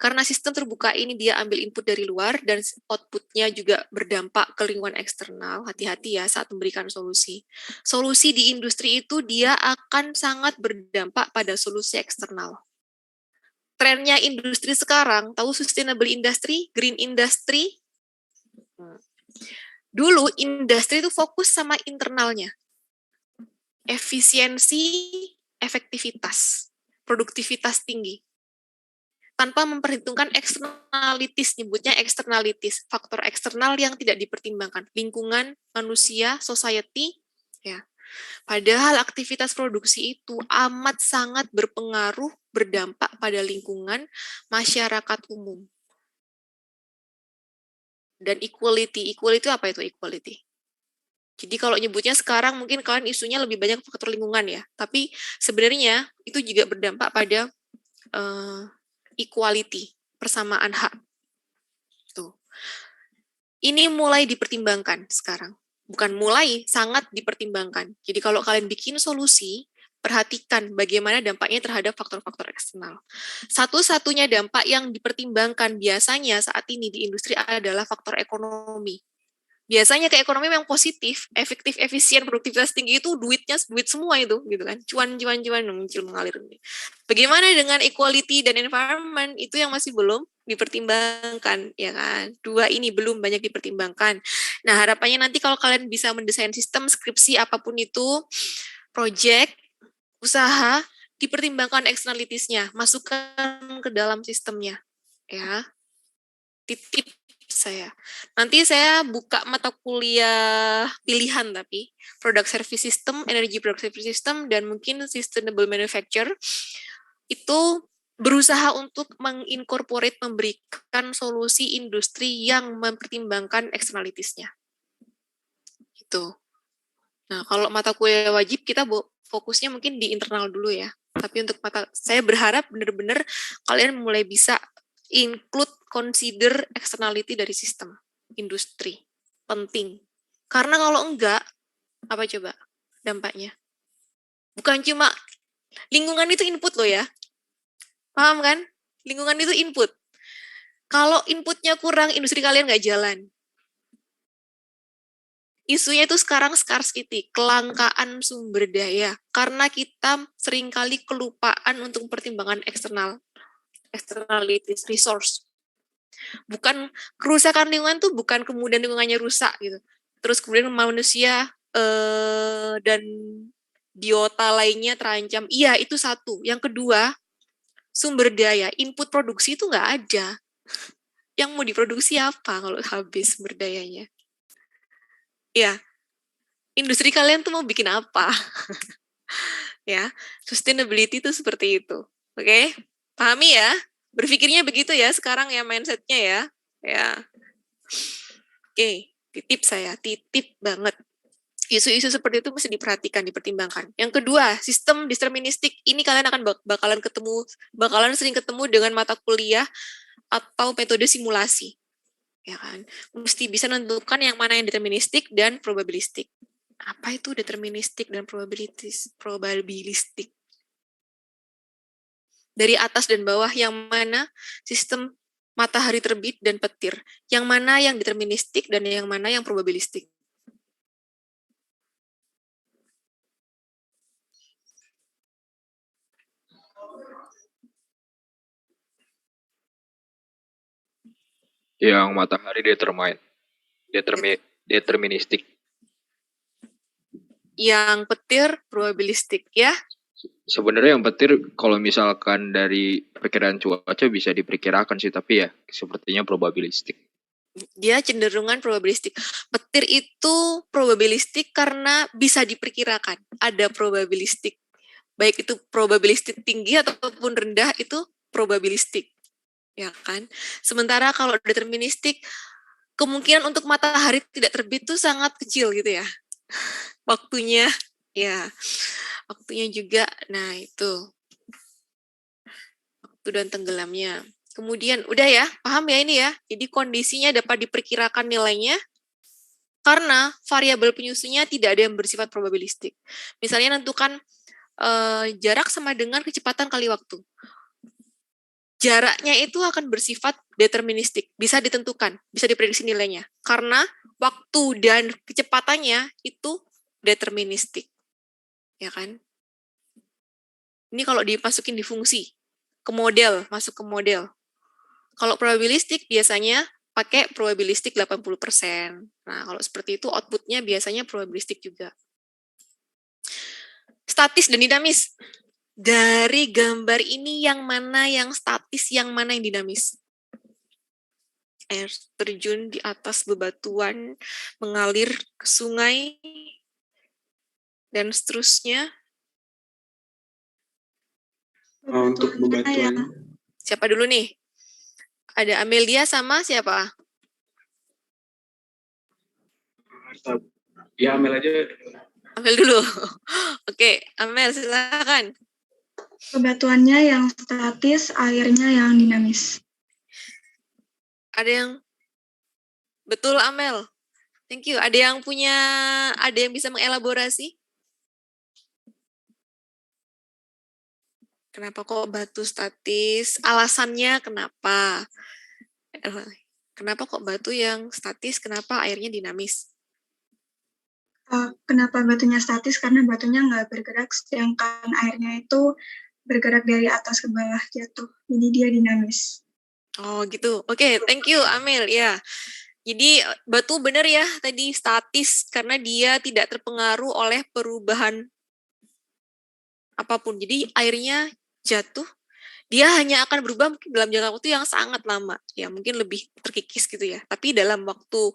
karena sistem terbuka ini dia ambil input dari luar dan outputnya juga berdampak ke lingkungan eksternal, hati-hati ya saat memberikan solusi. Solusi di industri itu dia akan sangat berdampak pada solusi eksternal. Trennya industri sekarang, tahu sustainable industry, green industry? Dulu industri itu fokus sama internalnya. Efisiensi, efektivitas, produktivitas tinggi. Tanpa memperhitungkan externalities, nyebutnya externalities, faktor eksternal yang tidak dipertimbangkan, lingkungan, manusia, society, ya. Padahal aktivitas produksi itu amat sangat berpengaruh, berdampak pada lingkungan masyarakat umum. Dan equality apa itu equality? Jadi kalau nyebutnya sekarang mungkin kalian isunya lebih banyak faktor lingkungan ya, tapi sebenarnya itu juga berdampak pada equality, persamaan hak. Tuh. Ini mulai dipertimbangkan sekarang. Bukan mulai, sangat dipertimbangkan. Jadi kalau kalian bikin solusi, perhatikan bagaimana dampaknya terhadap faktor-faktor eksternal. Satu-satunya dampak yang dipertimbangkan biasanya saat ini di industri adalah faktor ekonomi. Biasanya ke ekonomi memang positif, efektif, efisien, produktivitas tinggi itu duitnya duit semua itu, gitu kan. Cuan muncul mengalir. Bagaimana dengan equality dan environment itu yang masih belum dipertimbangkan, ya kan. Dua ini belum banyak dipertimbangkan. Nah, harapannya nanti kalau kalian bisa mendesain sistem, skripsi, apapun itu, project, usaha, dipertimbangkan externalities-nya, masukkan ke dalam sistemnya, ya. Titip saya. Nanti saya buka mata kuliah pilihan tapi product service system, energy product service system, dan mungkin sustainable manufacture itu berusaha untuk mengincorporate, memberikan solusi industri yang mempertimbangkan externalities-nya. Itu. Nah, kalau mata kuliah wajib kita fokusnya mungkin di internal dulu ya. Tapi untuk saya berharap benar-benar kalian mulai bisa consider externality dari sistem industri. Penting. Karena kalau enggak, apa coba dampaknya? Bukan cuma lingkungan itu input loh ya. Paham kan? Lingkungan itu input. Kalau inputnya kurang, industri kalian nggak jalan. Isunya itu sekarang scarcity, kelangkaan sumber daya. Karena kita seringkali kelupaan untuk pertimbangan externalities, resource. Bukan kerusakan lingkungan tuh bukan kemudian lingkungannya rusak gitu. Terus kemudian manusia dan biota lainnya terancam. Iya, itu satu. Yang kedua, sumber daya, input produksi itu nggak ada. Yang mau diproduksi apa kalau habis sumber dayanya? Ya, industri kalian tuh mau bikin apa? Ya, sustainability itu seperti itu. Oke? Pahami ya? Berpikirnya begitu ya sekarang ya mindsetnya ya. Ya. Oke, titip saya, titip banget. Isu-isu seperti itu mesti diperhatikan, dipertimbangkan. Yang kedua, sistem deterministik. Ini kalian akan bakalan sering ketemu dengan mata kuliah atau metode simulasi. Ya kan? Mesti bisa menentukan yang mana yang deterministik dan probabilistik. Apa itu deterministik dan probabilistik? Dari atas dan bawah, yang mana sistem matahari terbit dan petir, yang mana yang deterministik dan yang mana yang probabilistik. Yang matahari deterministik. Yang petir probabilistik ya. Sebenarnya yang petir kalau misalkan dari perkiraan cuaca bisa diperkirakan sih, tapi ya sepertinya probabilistik. Dia cenderungan probabilistik. Petir itu probabilistik karena bisa diperkirakan. Ada probabilistik. Baik itu probabilistik tinggi ataupun rendah itu probabilistik. Ya kan? Sementara kalau deterministik, kemungkinan untuk matahari tidak terbit itu sangat kecil gitu ya. Waktunya, ya. Waktunya juga, nah itu. Waktu dan tenggelamnya. Kemudian, udah ya, paham ya ini ya? Jadi kondisinya dapat diperkirakan nilainya karena variabel penyusunnya tidak ada yang bersifat probabilistik. Misalnya tentukan jarak sama dengan kecepatan kali waktu. Jaraknya itu akan bersifat deterministik, bisa ditentukan, bisa diprediksi nilainya. Karena waktu dan kecepatannya itu deterministik. Ya kan? Ini kalau dimasukin di fungsi, ke model, masuk ke model. Kalau probabilistik biasanya pakai probabilistik 80%. Nah, kalau seperti itu outputnya biasanya probabilistik juga. Statis dan dinamis. Dari gambar ini yang mana yang statis, yang mana yang dinamis? Air terjun di atas bebatuan, mengalir ke sungai, dan seterusnya. Untuk bebatuan. Siapa dulu nih? Ada Amelia sama siapa? Ya, Amel aja. Amel dulu. Oke, Amel silakan. Bebatuannya yang statis, airnya yang dinamis. Ada yang betul Amel. Thank you. Ada yang bisa mengelaborasi? Kenapa kok batu statis? Alasannya kenapa? Kenapa kok batu yang statis? Kenapa airnya dinamis? Kenapa batunya statis? Karena batunya nggak bergerak, sedangkan airnya itu bergerak dari atas ke bawah jatuh. Jadi dia dinamis. Oh gitu. Oke, thank you Amel. Ya. Jadi batu benar ya tadi statis karena dia tidak terpengaruh oleh perubahan apapun. Jadi airnya jatuh Dia hanya akan berubah mungkin dalam jangka waktu yang sangat lama, ya mungkin lebih terkikis gitu ya. Tapi dalam waktu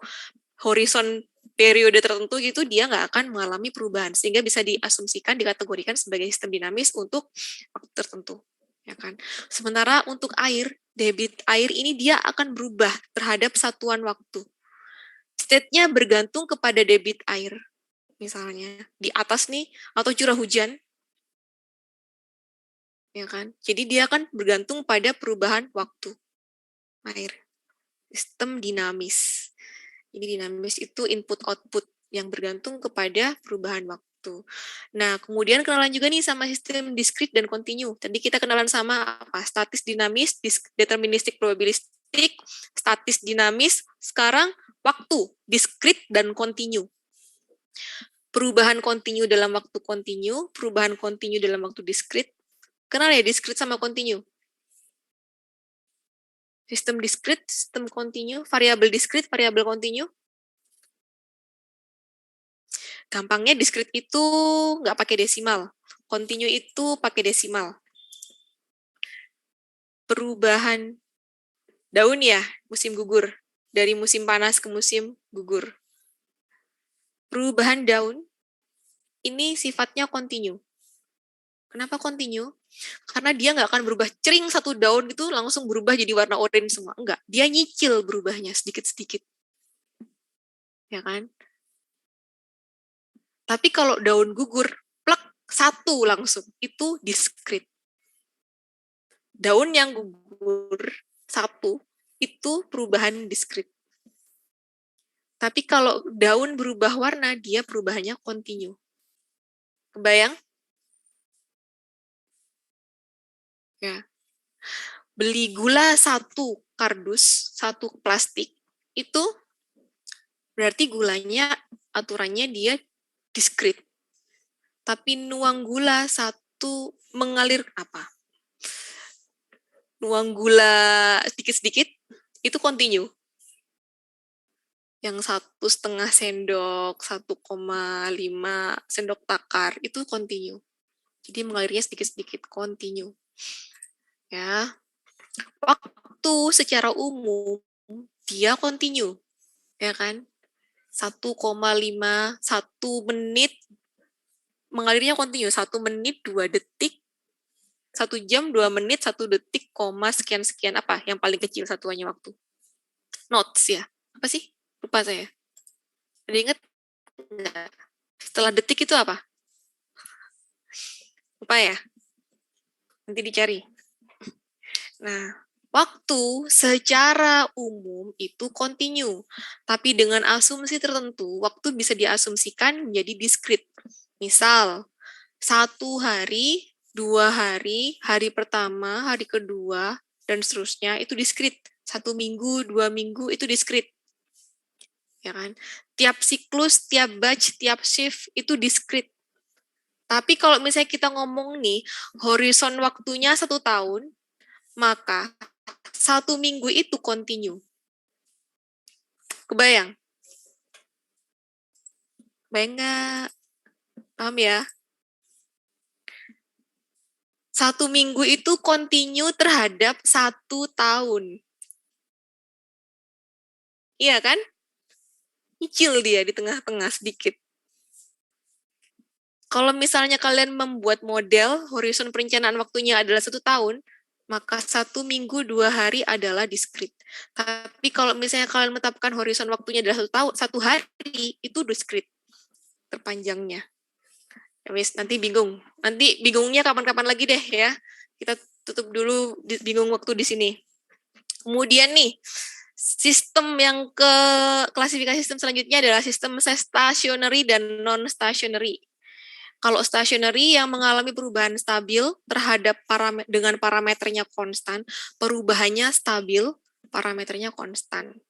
horizon periode tertentu gitu dia nggak akan mengalami perubahan, sehingga bisa diasumsikan, dikategorikan sebagai sistem dinamis untuk waktu tertentu, ya kan. Sementara untuk air, debit air ini dia akan berubah terhadap satuan waktu. State-nya bergantung kepada debit air, misalnya di atas nih atau curah hujan, ya kan. Jadi dia akan bergantung pada perubahan waktu air. Sistem dinamis. Jadi dinamis itu input-output yang bergantung kepada perubahan waktu. Nah, kemudian kenalan juga nih sama sistem diskrit dan kontinu. Tadi kita kenalan sama apa? Statis dinamis, deterministik probabilistik, statis dinamis, sekarang waktu, diskrit dan kontinu. Perubahan kontinu dalam waktu kontinu, perubahan kontinu dalam waktu diskrit. Kenal ya diskrit sama kontinu? Sistem diskrit, sistem kontinu, variabel diskrit, variabel kontinu. Gampangnya diskrit itu nggak pakai desimal. Kontinu itu pakai desimal. Perubahan daun ya, musim gugur. Dari musim panas ke musim gugur. Perubahan daun ini sifatnya kontinu. Kenapa kontinu? Karena dia nggak akan berubah cering satu daun itu langsung berubah jadi warna oranye semua. Enggak, dia nyicil berubahnya sedikit-sedikit. Ya kan? Tapi kalau daun gugur, plek, satu langsung, itu diskrit. Daun yang gugur, satu, itu perubahan diskrit. Tapi kalau daun berubah warna, dia perubahannya kontinu. Kebayang? Ya. Beli gula satu kardus, satu plastik, itu berarti gulanya, aturannya dia diskrit. Tapi nuang gula satu mengalir apa? Nuang gula sedikit-sedikit, itu kontinu. Yang 1,5 sendok, 1,5 sendok takar, itu kontinu. Jadi mengalirnya sedikit-sedikit, kontinu. Ya. Waktu secara umum, dia kontinu. Ya kan? 1,5, 1 menit, mengalirnya kontinu. 1 menit, 2 detik, 1 jam, 2 menit, 1 detik, sekian-sekian. Apa yang paling kecil satuannya waktu? Notes ya. Apa sih? Lupa saya. Ada ingat? Enggak. Setelah detik itu apa? Lupa ya? Nanti dicari. Nah, waktu secara umum itu kontinu. Tapi dengan asumsi tertentu, waktu bisa diasumsikan menjadi diskrit. Misal, 1 hari, 2 hari, hari pertama, hari kedua, dan seterusnya itu diskrit. 1 minggu, 2 minggu itu diskrit. Ya kan? Tiap siklus, tiap batch, tiap shift itu diskrit. Tapi kalau misalnya kita ngomong nih, horizon waktunya 1 tahun, maka 1 minggu itu kontinu. Kebayang? Bayang nggak? Paham ya? 1 minggu itu kontinu terhadap 1 tahun. Iya kan? Nyicil dia di tengah-tengah sedikit. Kalau misalnya kalian membuat model, horizon perencanaan waktunya adalah 1 tahun, maka 1 minggu 2 hari adalah diskrit. Tapi kalau misalnya kalian menetapkan horizon waktunya adalah 1 tahun, 1 hari, itu diskrit terpanjangnya. Ya wis, nanti bingung. Nanti bingungnya kapan-kapan lagi deh ya. Kita tutup dulu bingung waktu di sini. Kemudian nih, sistem yang ke klasifikasi sistem selanjutnya adalah sistem stationary dan non-stationary. Kalau stationary yang mengalami perubahan stabil terhadap dengan parameternya konstan, perubahannya stabil, parameternya konstan.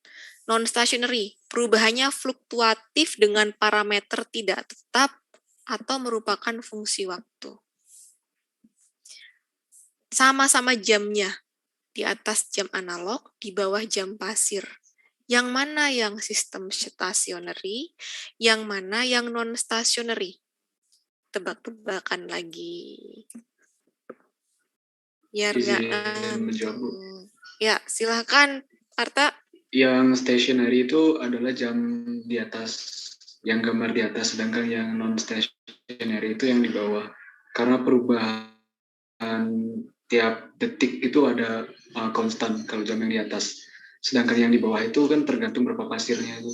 Non-stationary, perubahannya fluktuatif dengan parameter tidak tetap atau merupakan fungsi waktu. Sama-sama jamnya, di atas jam analog, di bawah jam pasir. Yang mana yang sistem stationary, yang mana yang non-stationary? Tebak-tebakan lagi. Biar izin nggak menjawab, Bu. Ya, silahkan Arta. Yang stationary itu adalah jam di atas, yang gambar di atas, sedangkan yang non stationary itu yang di bawah. Karena perubahan tiap detik itu ada konstan kalau jam yang di atas. Sedangkan yang di bawah itu kan tergantung berapa pasirnya itu.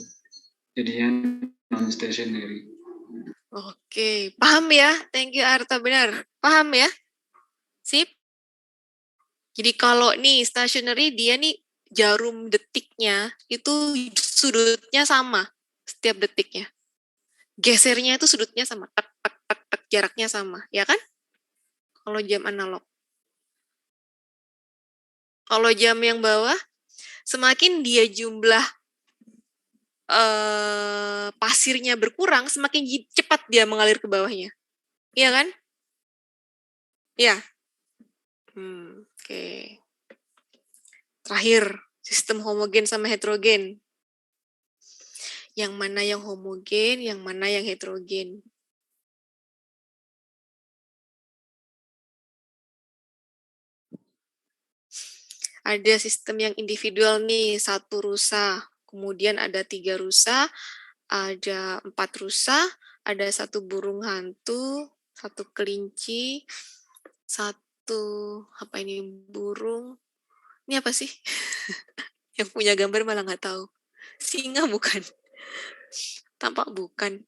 Jadinya non stationary. Oke, paham ya? Thank you Arta, benar. Paham ya? Sip. Jadi kalau nih stationary dia nih jarum detiknya itu sudutnya sama setiap detiknya. Gesernya itu sudutnya sama, tek, tek, tek, tek, jaraknya sama, ya kan? Kalau jam analog. Kalau jam yang bawah, semakin dia jumlah pasirnya berkurang, semakin cepat dia mengalir ke bawahnya. Iya kan? Ya. Oke. Terakhir, sistem homogen sama heterogen. Yang mana yang homogen, yang mana yang heterogen. Ada sistem yang individual nih, 1 rusa. Kemudian ada 3 rusa, ada 4 rusa, ada 1 burung hantu, 1 kelinci, 1 apa ini burung. Ini apa sih? Yang punya gambar malah nggak tahu. Singa bukan? Tampak bukan.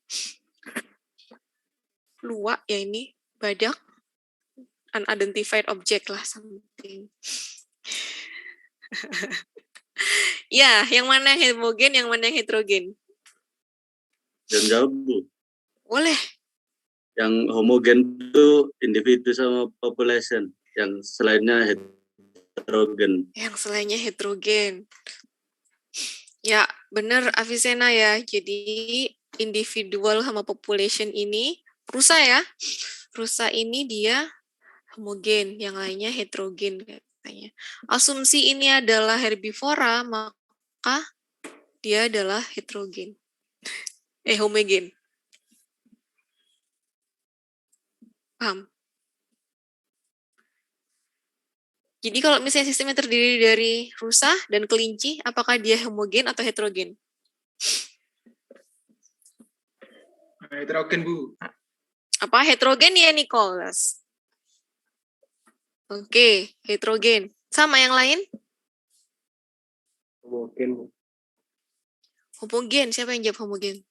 Luwak ya ini, badak. Unidentified object lah, something. Ya, yang mana yang homogen, yang mana yang heterogen? Jangan jawab, Bu. Boleh. Yang homogen itu individu sama population. Yang selainnya heterogen. Yang selainnya heterogen. Ya, benar Avicenna ya. Jadi individual sama population ini, rusa ya. Rusa ini dia homogen, yang lainnya heterogen katanya. Asumsi ini adalah herbivora, maka dia adalah heterogen. Homogen. Paham? Jadi kalau misalnya sistemnya terdiri dari rusa dan kelinci, apakah dia homogen atau heterogen? Heterogen, Bu. Apa heterogen ya, Nicholas? Oke, heterogen. Sama yang lain? Homogen, Bu. Homogen. Siapa yang jawab homogen?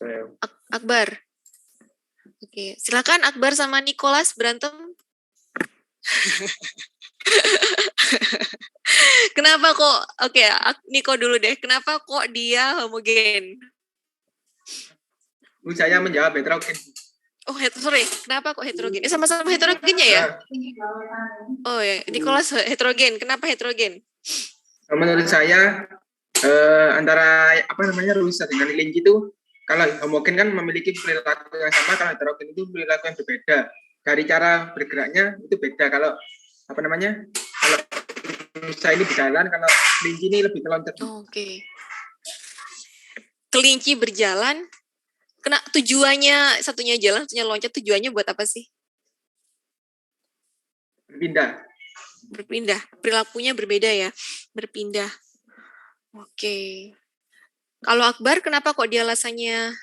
Saya. Akbar. Oke, silakan Akbar sama Nicholas berantem. Kenapa kok? Oke, Niko dulu deh. Kenapa kok dia homogen? Bu, saya menjawab heterogen. Oh, sorry. Kenapa kok heterogen? Sama-sama heterogennya ya? Oh ya, Nicholas heterogen. Kenapa heterogen? Menurut saya antara rusa dengan kelinci itu, kalau homogen kan memiliki perilaku yang sama, kalau heterogen itu perilaku yang berbeda. Dari cara bergeraknya itu beda. Kalau kalau rusa ini berjalan, kalau kelinci ini lebih meloncat. Oke. Kelinci berjalan, tujuannya satunya jalan, satunya loncat, tujuannya buat apa sih? Berpindah. Perilakunya berbeda ya, berpindah. Oke. Kalau Akbar, kenapa kok dia alasannya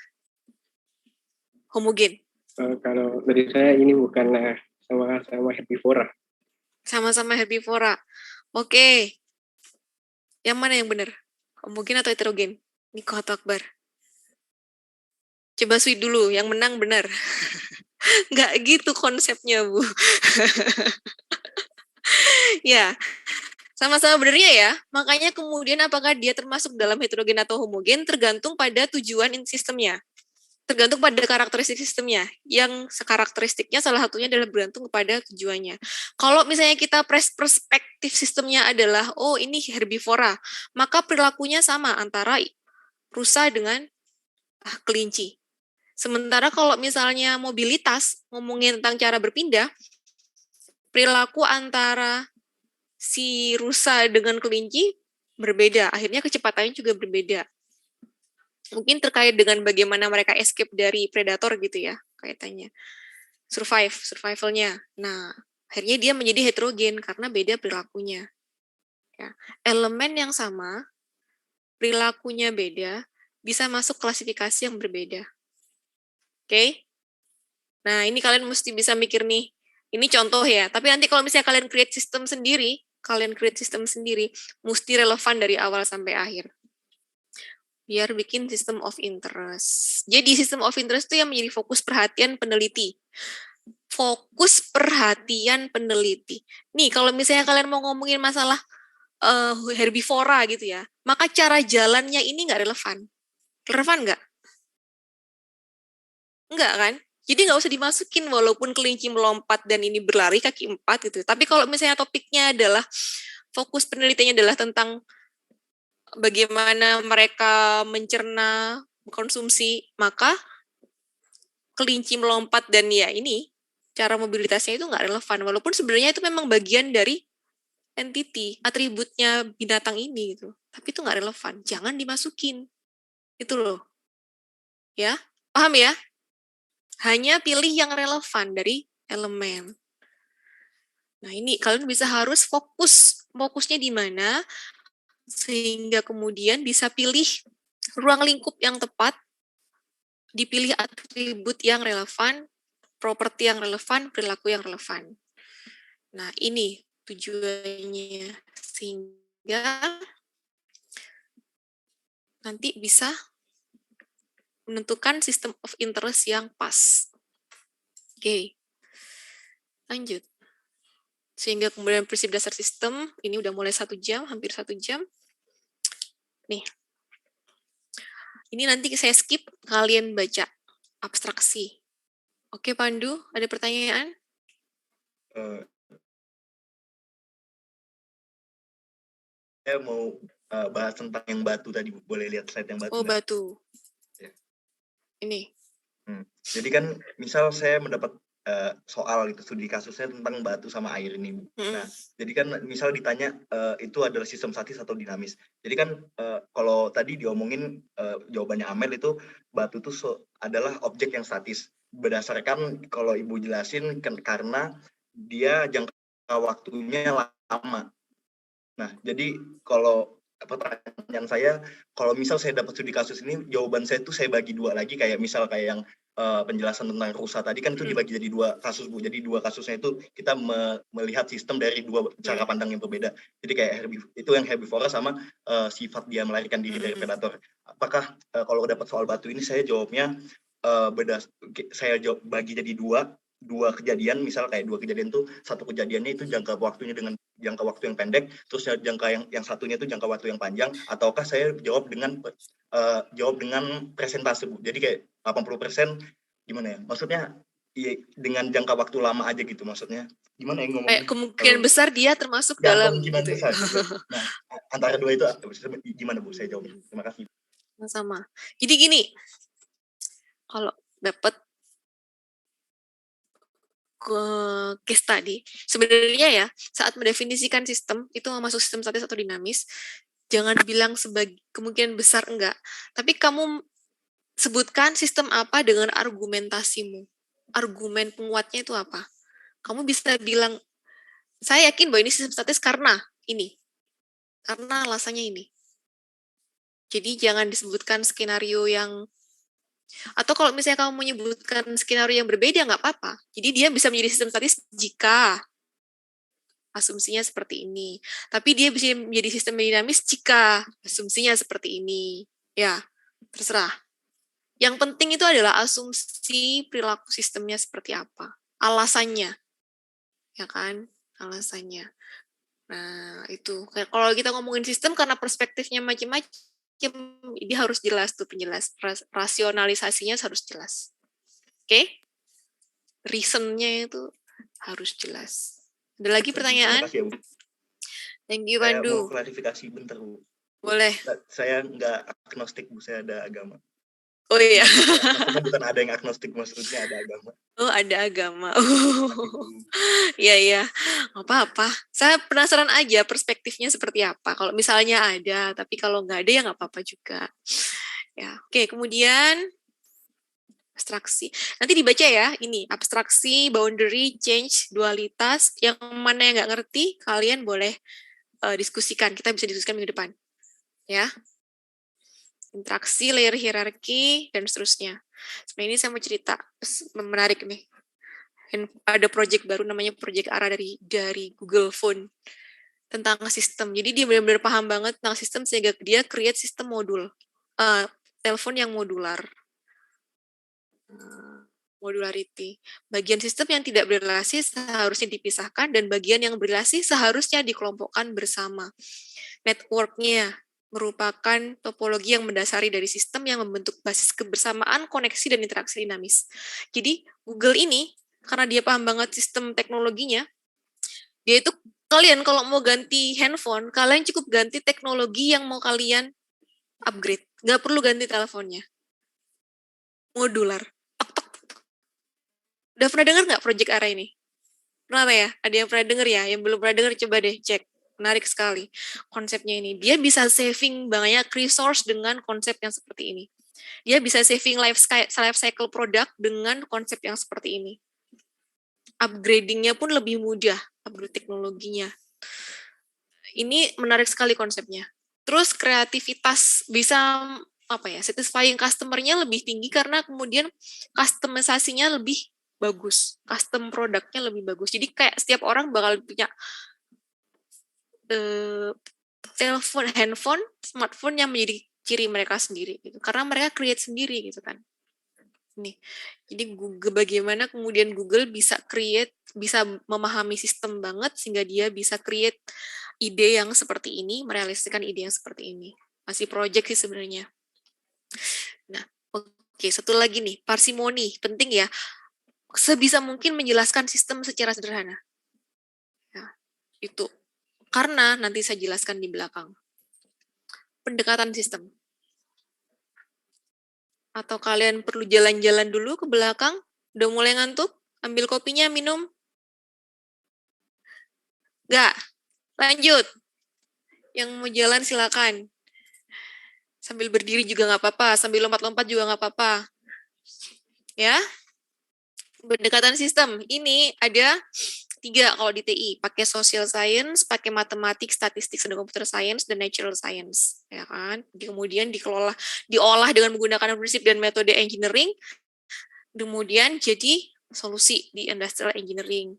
homogen? Kalau dari saya ini bukan sama-sama herbivora. Sama-sama herbivora. Oke. Yang mana yang benar? Homogen atau heterogen? Niko atau Akbar? Coba sweet dulu, yang menang benar. Nggak gitu konsepnya, Bu. Ya, sama-sama benernya ya. Makanya kemudian apakah dia termasuk dalam heterogen atau homogen tergantung pada tujuan sistemnya. Tergantung pada karakteristik sistemnya. Yang karakteristiknya salah satunya adalah bergantung kepada tujuannya. Kalau misalnya kita perspektif sistemnya adalah, oh ini herbivora, maka perilakunya sama antara rusa dengan kelinci. Sementara kalau misalnya mobilitas, ngomongin tentang cara berpindah, perilaku antara si rusa dengan kelinci berbeda. Akhirnya kecepatannya juga berbeda. Mungkin terkait dengan bagaimana mereka escape dari predator gitu ya, kaitannya. Survivalnya. Nah, Akhirnya dia menjadi heterogen karena beda perilakunya. Ya. Elemen yang sama, perilakunya beda, bisa masuk klasifikasi yang berbeda. Oke? Nah, ini kalian mesti bisa mikir nih. Ini contoh ya, tapi nanti kalau misalnya kalian create sistem sendiri, mesti relevan dari awal sampai akhir. Biar bikin system of interest. Jadi system of interest itu yang menjadi fokus perhatian peneliti. Fokus perhatian peneliti. Nih, kalau misalnya kalian mau ngomongin masalah herbivora gitu ya, maka cara jalannya ini nggak relevan. Relevan nggak? Enggak kan? Jadi nggak usah dimasukin walaupun kelinci melompat dan ini berlari kaki 4 gitu. Tapi kalau misalnya topiknya adalah, fokus penelitiannya adalah tentang bagaimana mereka mencerna, konsumsi, maka kelinci melompat dan ya ini, cara mobilitasnya itu nggak relevan. Walaupun sebenarnya itu memang bagian dari entity, atributnya binatang ini gitu. Tapi itu nggak relevan. Jangan dimasukin. Itu loh. Ya, paham ya? Hanya pilih yang relevan dari elemen. Nah ini kalian bisa harus fokusnya di mana, sehingga kemudian bisa pilih ruang lingkup yang tepat, dipilih atribut yang relevan, properti yang relevan, perilaku yang relevan. Nah ini tujuannya, sehingga nanti bisa menentukan system of interest yang pas. Oke, lanjut. Sehingga kemudian prinsip dasar sistem, ini udah mulai 1 jam, hampir 1 jam. Nih, ini nanti saya skip, kalian baca abstraksi. Oke Pandu, ada pertanyaan? Saya mau bahas tentang yang batu tadi, boleh lihat slide yang batu? Oh, batu. Ya. Ini. Jadi kan, misal saya mendapat soal gitu, studi kasusnya tentang batu sama air ini. Nah, jadi kan misal ditanya itu adalah sistem statis atau dinamis. Jadi kan kalau tadi diomongin jawabannya Amel itu batu itu adalah objek yang statis. Berdasarkan kalau Ibu jelasin karena dia jangka waktunya lama. Nah, jadi kalau pertanyaan saya, kalau misal saya dapat studi kasus ini, jawaban saya itu saya bagi 2 lagi, kayak misal kayak yang penjelasan tentang rusa tadi kan itu dibagi jadi 2 kasus, Bu. Jadi 2 kasusnya itu kita melihat sistem dari 2 cara pandang yang berbeda. Jadi kayak itu yang herbivora sama sifat dia melarikan diri dari predator. Apakah kalau dapat soal batu ini saya jawabnya saya jawab bagi jadi 2 kejadian, misal kayak 2 kejadian tuh, satu kejadiannya itu jangka waktunya dengan jangka waktu yang pendek, terus jangka yang satunya itu jangka waktu yang panjang, ataukah saya jawab dengan presentase, Bu. Jadi kayak 80% gimana ya? Maksudnya ya, dengan jangka waktu lama aja gitu maksudnya. Gimana yang ngomongnya? Kemungkinan besar dia termasuk ya, dalam kemungkinan gitu. besar. Nah, antara 2 itu gimana, Bu? Saya jawabnya. Terima kasih. Sama. Jadi gini, kalau dapat case tadi, sebenarnya ya saat mendefinisikan sistem itu mau masuk sistem statis atau dinamis, jangan bilang sebagai kemungkinan besar enggak, tapi kamu sebutkan sistem apa dengan argumentasimu, argumen penguatnya itu apa. Kamu bisa bilang, saya yakin bahwa ini sistem statis karena ini, karena alasannya ini. Jadi jangan disebutkan skenario yang, atau kalau misalnya kamu menyebutkan skenario yang berbeda, nggak apa-apa. Jadi dia bisa menjadi sistem statis jika asumsinya seperti ini. Tapi dia bisa menjadi sistem dinamis jika asumsinya seperti ini. Ya, terserah. Yang penting itu adalah asumsi perilaku sistemnya seperti apa. Alasannya. Ya kan? Alasannya. Nah, itu. Kalau kita ngomongin sistem karena perspektifnya macam-macam, dia harus jelas tuh rasionalisasinya harus jelas. Oke? Reason-nya itu harus jelas. Ada lagi pertanyaan? Terima kasih ya, Bu. Thank you, Saya Pandu. mau klarifikasi bentar, Bu. Boleh. Saya nggak agnostik, Bu. Saya ada agama. Oh iya. Maksudnya bukan ada yang agnostik, maksudnya ada agama. Oh, ada agama. Iya, iya. Apa-apa. Saya penasaran aja perspektifnya seperti apa. Kalau misalnya ada, tapi kalau nggak ada ya nggak apa-apa juga. Ya, oke. Kemudian abstraksi. Nanti dibaca ya, ini abstraksi, boundary, change, dualitas. Yang mana yang nggak ngerti, kalian boleh diskusikan. Kita bisa diskusikan minggu depan. Ya. Interaksi, layer hierarki, dan seterusnya. Sebenarnya ini saya mau cerita, menarik nih. Ada project baru namanya Project ARA dari Google Phone tentang sistem. Jadi dia benar-benar paham banget tentang sistem sehingga dia create sistem modul. Telepon yang modular. Modularity. Bagian sistem yang tidak berrelasi seharusnya dipisahkan dan bagian yang berrelasi seharusnya dikelompokkan bersama. Network-nya merupakan topologi yang mendasari dari sistem yang membentuk basis kebersamaan, koneksi, dan interaksi dinamis. Jadi Google ini, karena dia paham banget sistem teknologinya, dia itu kalian kalau mau ganti handphone, kalian cukup ganti teknologi yang mau kalian upgrade. Nggak perlu ganti teleponnya. Modular. Udah pernah dengar nggak Project ARA ini? Kenapa ya? Ada yang pernah dengar ya? Yang belum pernah dengar coba deh cek. Menarik sekali konsepnya ini. Dia bisa saving banyak resource dengan konsep yang seperti ini. Dia bisa saving life cycle product dengan konsep yang seperti ini. Upgrading-nya pun lebih mudah, upgrade teknologinya. Ini menarik sekali konsepnya. Terus kreativitas bisa satisfying customer-nya lebih tinggi karena kemudian customisasinya lebih bagus, custom produknya lebih bagus. Jadi kayak setiap orang bakal punya telepon, handphone, smartphone yang menjadi ciri mereka sendiri gitu. Karena mereka create sendiri gitu kan. Nih. Jadi Google, bagaimana kemudian Google bisa memahami sistem banget sehingga dia bisa create ide yang seperti ini, merealisasikan ide yang seperti ini. Masih project sih sebenarnya. Nah, oke, satu lagi nih, parsimoni, penting ya. Sebisa mungkin menjelaskan sistem secara sederhana. Ya, itu. Karena nanti saya jelaskan di belakang. Pendekatan sistem. Atau kalian perlu jalan-jalan dulu ke belakang? Udah mulai ngantuk? Ambil kopinya, minum? Enggak. Lanjut. Yang mau jalan silakan. Sambil berdiri juga nggak apa-apa. Sambil lompat-lompat juga nggak apa-apa. Ya. Pendekatan sistem. Ini ada 3 kalau di TI. Pakai social science, pakai matematik, statistik, dan computer science, dan natural science. Ya kan? Kemudian diolah dengan menggunakan prinsip dan metode engineering. Kemudian jadi solusi di industrial engineering.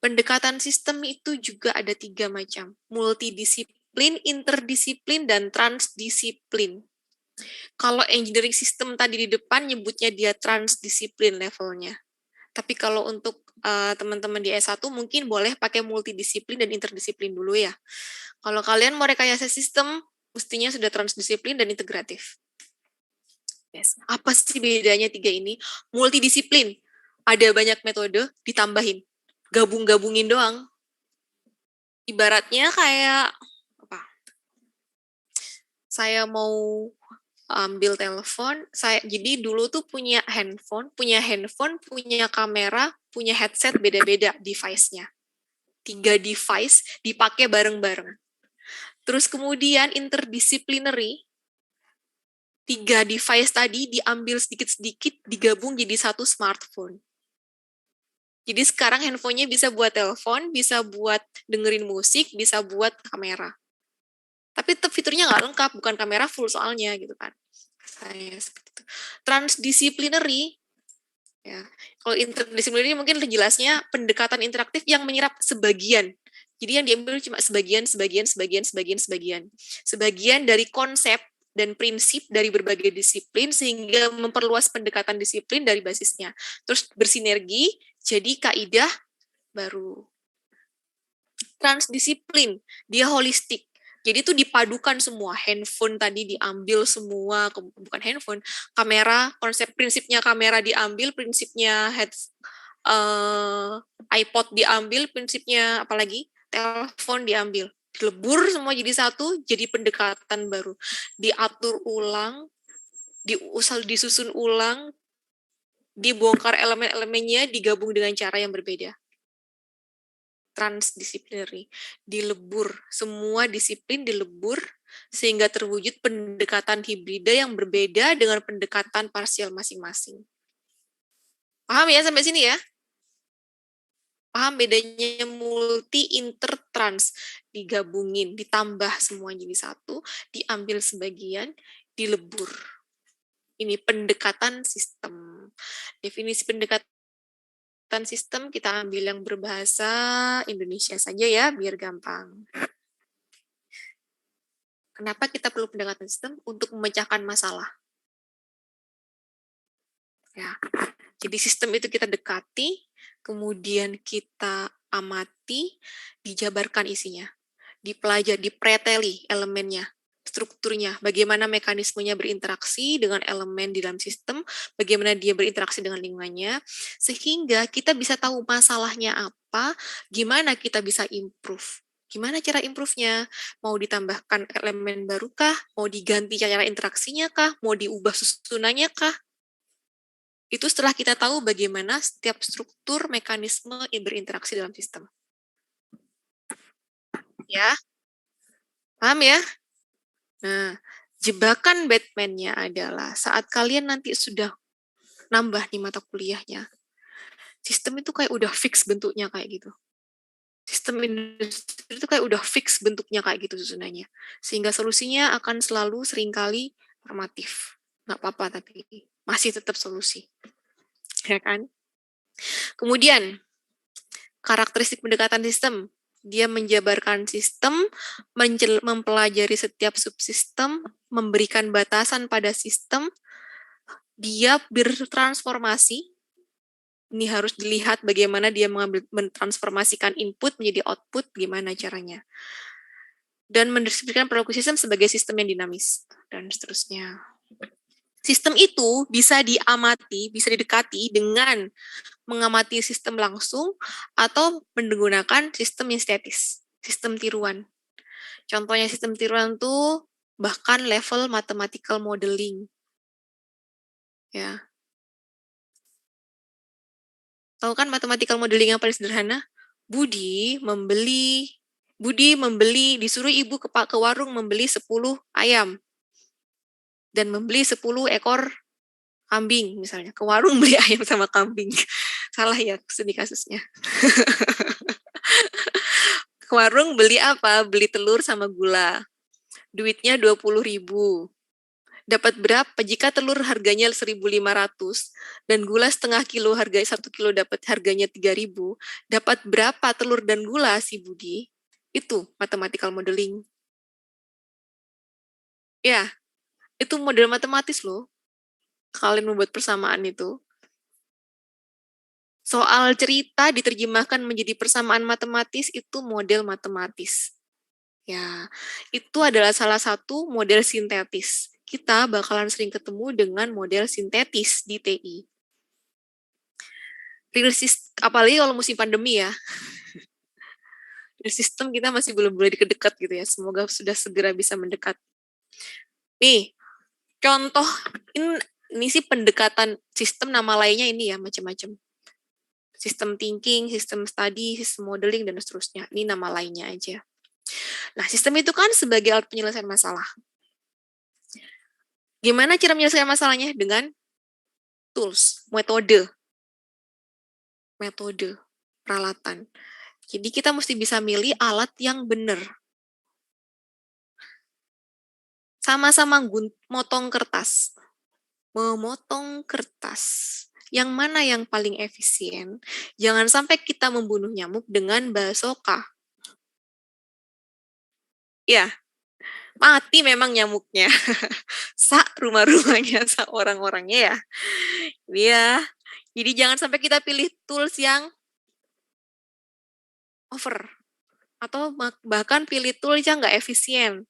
Pendekatan sistem itu juga ada 3 macam. Multidisiplin, interdisiplin, dan transdisiplin. Kalau engineering system tadi di depan nyebutnya dia transdisiplin levelnya. Tapi kalau untuk teman-teman di S1 mungkin boleh pakai multidisiplin dan interdisiplin dulu ya. Kalau kalian mau rekayasa sistem, mestinya sudah transdisiplin dan integratif. Yes. Apa sih bedanya 3 ini? Multidisiplin, ada banyak metode, ditambahin. Gabung-gabungin doang. Ibaratnya kayak, saya mau ambil telepon, jadi dulu tuh punya handphone, punya kamera, punya headset, beda-beda device-nya. 3 device dipakai bareng-bareng. Terus kemudian interdisciplinary, 3 device tadi diambil sedikit-sedikit, digabung jadi satu smartphone. Jadi sekarang handphonenya bisa buat telepon, bisa buat dengerin musik, bisa buat kamera. Tapi tetap fiturnya nggak lengkap, bukan kamera full soalnya gitu kan. Transdisciplinary, ya. Kalau interdisciplinary mungkin jelasnya pendekatan interaktif yang menyerap sebagian. Jadi yang diambil cuma sebagian dari konsep dan prinsip dari berbagai disiplin sehingga memperluas pendekatan disiplin dari basisnya. Terus bersinergi jadi kaidah baru. Transdisiplin, dia holistik. Jadi itu dipadukan semua, handphone tadi diambil semua, bukan handphone, kamera, konsep prinsipnya kamera diambil, prinsipnya iPod diambil, prinsipnya apalagi telepon diambil, dilebur semua jadi satu, jadi pendekatan baru, diatur ulang, disusun ulang, dibongkar elemen-elemennya, digabung dengan cara yang berbeda. Transdisciplinary, dilebur, semua disiplin dilebur sehingga terwujud pendekatan hibrida yang berbeda dengan pendekatan parsial masing-masing. Paham ya sampai sini ya? Paham bedanya multi, inter, trans. Digabungin, ditambah semua jadi satu, diambil sebagian, dilebur. Ini pendekatan sistem. Definisi pendekatan sistem kita ambil yang berbahasa Indonesia saja ya, biar gampang. Kenapa kita perlu pendekatan sistem? Untuk memecahkan masalah. Ya. Jadi sistem itu kita dekati, kemudian kita amati, dijabarkan isinya, dipelajari, dipreteli elemennya, strukturnya, bagaimana mekanismenya berinteraksi dengan elemen di dalam sistem, bagaimana dia berinteraksi dengan lingkungannya, sehingga kita bisa tahu masalahnya apa, gimana kita bisa improve. Gimana cara improve-nya? Mau ditambahkan elemen barukah? Mau diganti cara interaksinya kah? Mau diubah susunannya kah? Itu setelah kita tahu bagaimana setiap struktur mekanisme yang berinteraksi dalam sistem. Ya, paham ya? Nah, jebakan Batman-nya adalah saat kalian nanti sudah nambah di mata kuliahnya, sistem itu kayak udah fix bentuknya kayak gitu. Sistem industri itu kayak udah fix bentuknya kayak gitu susunannya. Sehingga solusinya akan selalu seringkali normatif. Nggak apa-apa, tapi masih tetap solusi. Ya kan? Kemudian, karakteristik pendekatan sistem. Dia menjabarkan sistem, mempelajari setiap subsistem, memberikan batasan pada sistem, dia bertransformasi. Ini harus dilihat bagaimana dia mentransformasikan input menjadi output, gimana caranya. Dan mendeskripsikan perilaku sistem sebagai sistem yang dinamis, dan seterusnya. Sistem itu bisa diamati, bisa didekati dengan mengamati sistem langsung atau menggunakan sistem yang statis, sistem tiruan. Contohnya sistem tiruan tuh bahkan level mathematical modeling. Ya. Tahu kan mathematical modeling yang paling sederhana? Budi membeli, disuruh ibu ke warung membeli 10 ayam. Dan membeli 10 ekor kambing misalnya. Ke warung beli ayam sama kambing. Salah ya studi kasusnya. Ke warung beli apa? Beli telur sama gula. Duitnya 20.000. Dapat berapa? Jika telur harganya 1.500 dan gula setengah kilo, harga 1 kilo dapat harganya 3.000, dapat berapa telur dan gula si Budi? Itu mathematical modeling. Ya, itu model matematis loh. Kalian membuat persamaan itu. Soal cerita diterjemahkan menjadi persamaan matematis itu model matematis. Ya, itu adalah salah satu model sintetis. Kita bakalan sering ketemu dengan model sintetis di TI. Real system, apalagi kalau musim pandemi ya. Real system kita masih belum boleh dekat-dekat gitu ya. Semoga sudah segera bisa mendekat. Nih, contoh ini sih pendekatan sistem, nama lainnya ini ya macam-macam. Sistem thinking, sistem study, sistem modeling, dan seterusnya. Ini nama lainnya aja. Nah, sistem itu kan sebagai alat penyelesaian masalah. Gimana cara menyelesaikan masalahnya? Dengan tools, metode, peralatan. Jadi kita mesti bisa milih alat yang benar. Sama-sama memotong kertas. Yang mana yang paling efisien? Jangan sampai kita membunuh nyamuk dengan basoka. Ya, mati memang nyamuknya. Rumah-rumahnya, orang-orangnya ya. Iya. Jadi jangan sampai kita pilih tools yang over. Atau bahkan pilih tools yang nggak efisien.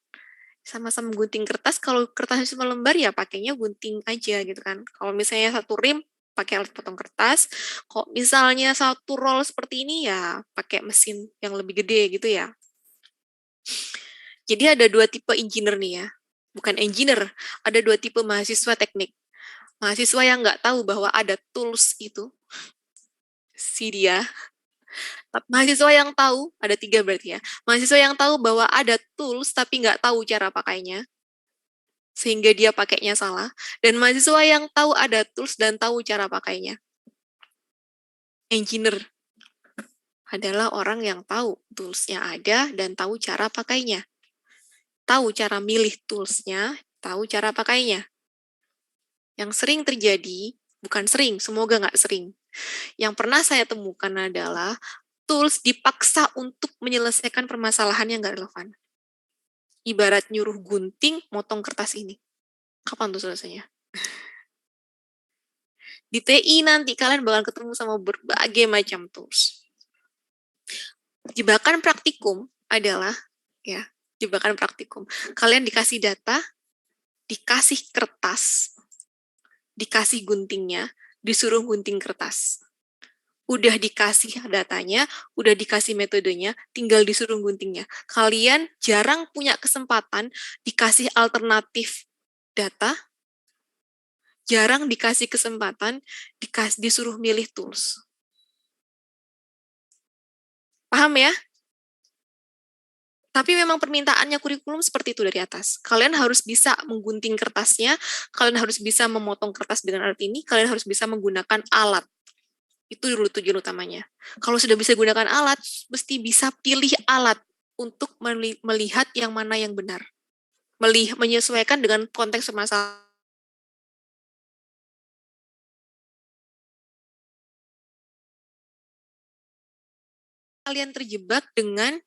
Sama-sama gunting kertas, kalau kertasnya cuma lembar ya pakainya gunting aja gitu kan. Kalau misalnya satu rim, pakai alat potong kertas. Kalau misalnya satu roll seperti ini ya pakai mesin yang lebih gede gitu ya. Jadi ada 2 tipe engineer nih ya. Bukan engineer, ada 2 tipe mahasiswa teknik. Mahasiswa yang nggak tahu bahwa ada tools itu, si dia. Mahasiswa yang tahu, ada 3 berarti ya. Mahasiswa yang tahu bahwa ada tools tapi nggak tahu cara pakainya, sehingga dia pakainya salah. Dan mahasiswa yang tahu ada tools dan tahu cara pakainya. Engineer adalah orang yang tahu tools-nya ada dan tahu cara pakainya. Tahu cara milih tools-nya, tahu cara pakainya. Yang sering terjadi, bukan sering, semoga nggak sering. Yang pernah saya temukan adalah tools dipaksa untuk menyelesaikan permasalahan yang nggak relevan. Ibarat nyuruh gunting, motong kertas ini. Kapan tuh selesainya? Di TI nanti kalian bakal ketemu sama berbagai macam tools. Jebakan praktikum adalah, ya, jebakan praktikum. Kalian dikasih data, dikasih kertas, dikasih guntingnya, disuruh gunting kertas. Udah dikasih datanya, udah dikasih metodenya, tinggal disuruh guntingnya. Kalian jarang punya kesempatan dikasih alternatif data, jarang dikasih kesempatan disuruh milih tools. Paham ya? Tapi memang permintaannya kurikulum seperti itu dari atas. Kalian harus bisa menggunting kertasnya, kalian harus bisa memotong kertas dengan alat ini, kalian harus bisa menggunakan alat. Itu dulu tujuan utamanya. Kalau sudah bisa gunakan alat, mesti bisa pilih alat untuk melihat yang mana yang benar. Menyesuaikan dengan konteks permasalahan. Kalian terjebak dengan,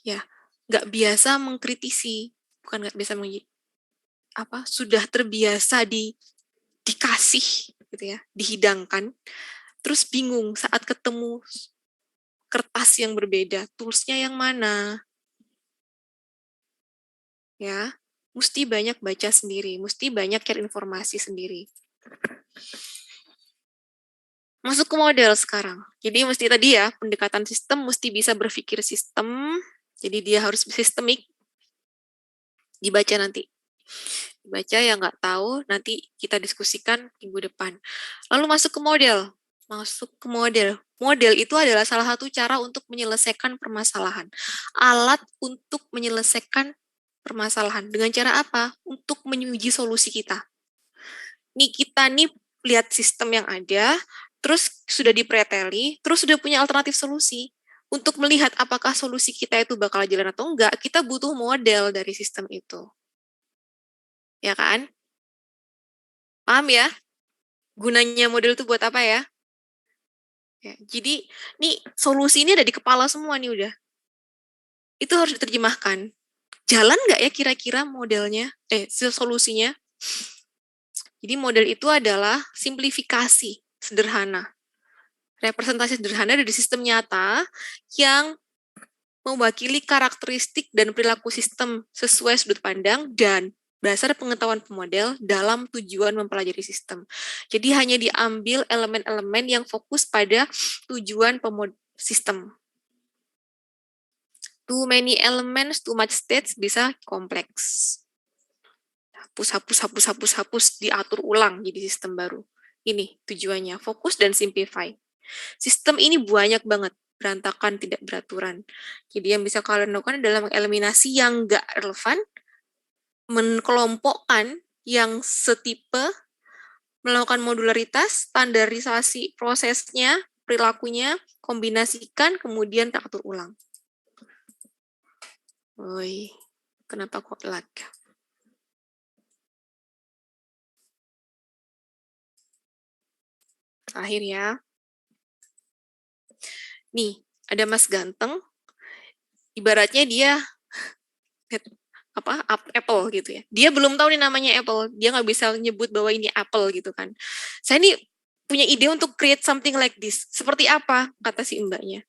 ya, nggak biasa mengkritisi, bukan nggak biasa sudah terbiasa dikasih, gitu ya, dihidangkan, terus bingung saat ketemu kertas yang berbeda, toolsnya yang mana, ya, mesti banyak baca sendiri, mesti banyak cari informasi sendiri. Masuk ke model sekarang. Jadi mesti tadi ya, pendekatan sistem mesti bisa berpikir sistem, jadi dia harus sistemik. Dibaca nanti. Dibaca yang nggak tahu, nanti kita diskusikan minggu depan. Lalu masuk ke model. Model itu adalah salah satu cara untuk menyelesaikan permasalahan. Alat untuk menyelesaikan permasalahan. Dengan cara apa? Untuk menyuji solusi kita. Kita lihat sistem yang ada, terus sudah dipreteli, terus sudah punya alternatif solusi. Untuk melihat apakah solusi kita itu bakal jalan atau enggak, kita butuh model dari sistem itu. Ya kan? Paham ya? Gunanya model itu buat apa ya? Jadi, solusi ini ada di kepala semua nih udah. Itu harus diterjemahkan. Jalan nggak ya kira-kira modelnya? Solusinya? Jadi model itu adalah simplifikasi sederhana. Representasi sederhana dari sistem nyata yang mewakili karakteristik dan perilaku sistem sesuai sudut pandang dan dasar pengetahuan pemodel dalam tujuan mempelajari sistem. Jadi hanya diambil elemen-elemen yang fokus pada tujuan sistem. Too many elements, too much states bisa kompleks. Hapus, diatur ulang jadi sistem baru. Ini tujuannya, fokus dan simplify. Sistem ini banyak banget, berantakan, tidak beraturan. Jadi yang bisa kalian lakukan adalah mengeliminasi yang nggak relevan, mengelompokkan yang setipe, melakukan modularitas, standarisasi prosesnya, perilakunya, kombinasikan, kemudian atur ulang. Kenapa kok lag? Terakhir ya. Ada Mas Ganteng, ibaratnya dia Apple gitu ya. Dia belum tahu nih namanya Apple, dia nggak bisa nyebut bahwa ini Apple gitu kan. Saya nih punya ide untuk create something like this. Seperti apa? Kata si mbaknya.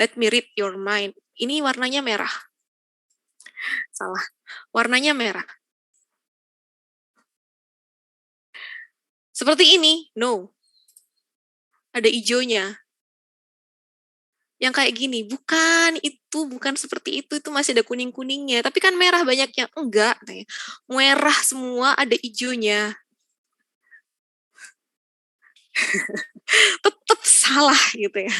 Let me read your mind. Ini warnanya merah. Salah. Warnanya merah. Seperti ini? No. Ada hijaunya. Yang kayak gini, bukan seperti itu masih ada kuning-kuningnya, tapi kan merah banyak yang enggak, merah semua ada hijaunya. Tetap salah gitu ya.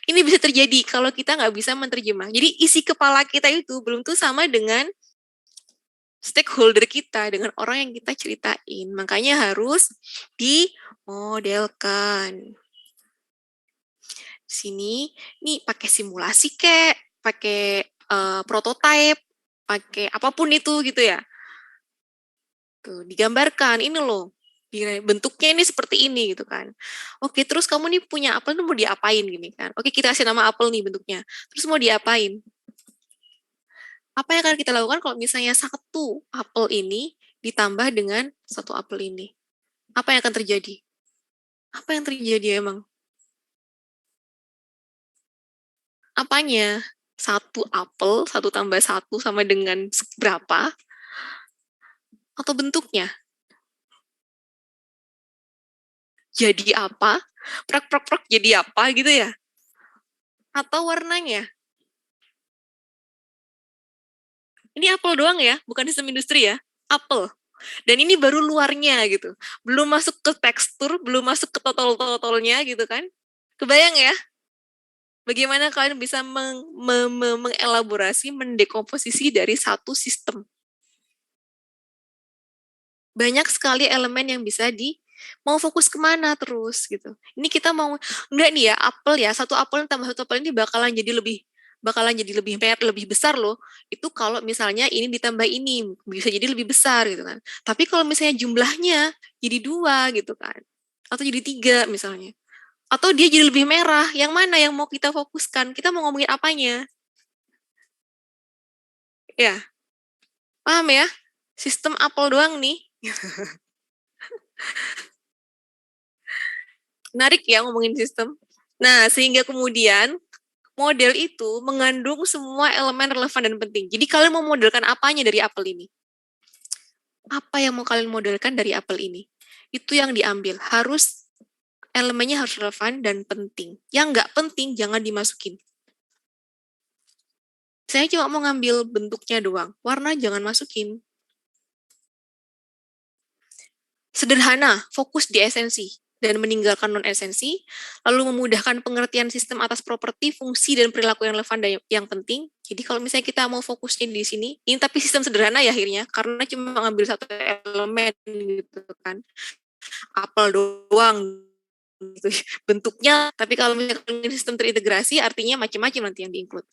Ini bisa terjadi kalau kita nggak bisa menerjemah. Jadi isi kepala kita itu belum tuh sama dengan stakeholder kita, dengan orang yang kita ceritain. Makanya harus dimodelkan. Sini, nih pakai simulasi kek, pakai prototype, pakai apapun itu gitu ya. Tuh, digambarkan, ini loh, bentuknya ini seperti ini gitu kan. Oke, terus kamu nih punya apel nih mau diapain gini kan. Oke, kita kasih nama apel nih bentuknya. Terus mau diapain? Apa yang akan kita lakukan kalau misalnya satu apel ini ditambah dengan satu apel ini? Apa yang akan terjadi? Apa yang terjadi emang? Apanya? Satu apel, satu tambah satu sama dengan berapa? Atau bentuknya? Jadi apa? Prak jadi apa gitu ya? Atau warnanya? Ini apel doang ya, bukan sistem industri ya. Apel. Dan ini baru luarnya gitu. Belum masuk ke tekstur, belum masuk ke totol-totolnya gitu kan. Kebayang ya? Bagaimana kalian bisa mengelaborasi, mendekomposisi dari satu sistem. Banyak sekali elemen yang bisa mau fokus kemana terus gitu. Ini kita mau, enggak nih ya, apel ya, satu apel tambah satu apel ini bakalan jadi lebih besar loh. Itu kalau misalnya ini ditambah ini, bisa jadi lebih besar gitu kan. Tapi kalau misalnya jumlahnya jadi 2 gitu kan, atau jadi 3 misalnya, atau dia jadi lebih merah, yang mana yang mau kita fokuskan? Kita mau ngomongin apanya? Ya, paham ya? Sistem apel doang nih. Menarik ya ngomongin sistem. Nah, sehingga kemudian model itu mengandung semua elemen relevan dan penting. Jadi kalian mau modelkan apanya dari apel ini? Apa yang mau kalian modelkan dari apel ini? Itu yang diambil. Elemennya harus relevan dan penting. Yang nggak penting jangan dimasukin. Saya cuma mau ngambil bentuknya doang. Warna jangan masukin. Sederhana, fokus di esensi dan meninggalkan non-esensi, lalu memudahkan pengertian sistem atas properti, fungsi, dan perilaku yang relevan dan yang penting. Jadi kalau misalnya kita mau fokusnya di sini, ini tapi sistem sederhana ya akhirnya, karena cuma mengambil satu elemen gitu kan. Apel doang gitu bentuknya, tapi kalau misalnya sistem terintegrasi artinya macam-macam nanti yang di-include.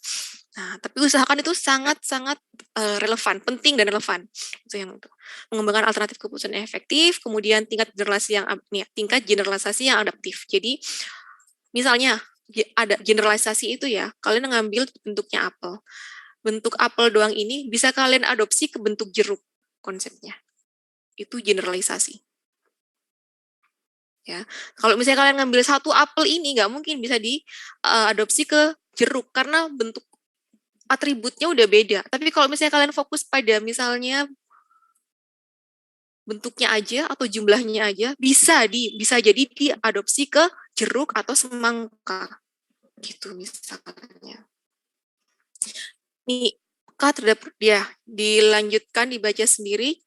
Nah, tapi usahakan itu sangat-sangat relevan, penting dan relevan. Itu yang itu. Mengembangkan alternatif keputusan yang efektif, kemudian tingkat generalisasi yang adaptif. Jadi, misalnya ada generalisasi itu ya, kalian ngambil bentuknya apel. Bentuk apel doang ini bisa kalian adopsi ke bentuk jeruk konsepnya. Itu generalisasi. Ya, kalau misalnya kalian ngambil satu apel ini nggak mungkin bisa diadopsi ke jeruk karena bentuk atributnya udah beda. Tapi kalau misalnya kalian fokus pada misalnya bentuknya aja atau jumlahnya aja, bisa jadi diadopsi ke jeruk atau semangka. Gitu misalnya. Nih, terhadap dia dilanjutkan dibaca sendiri.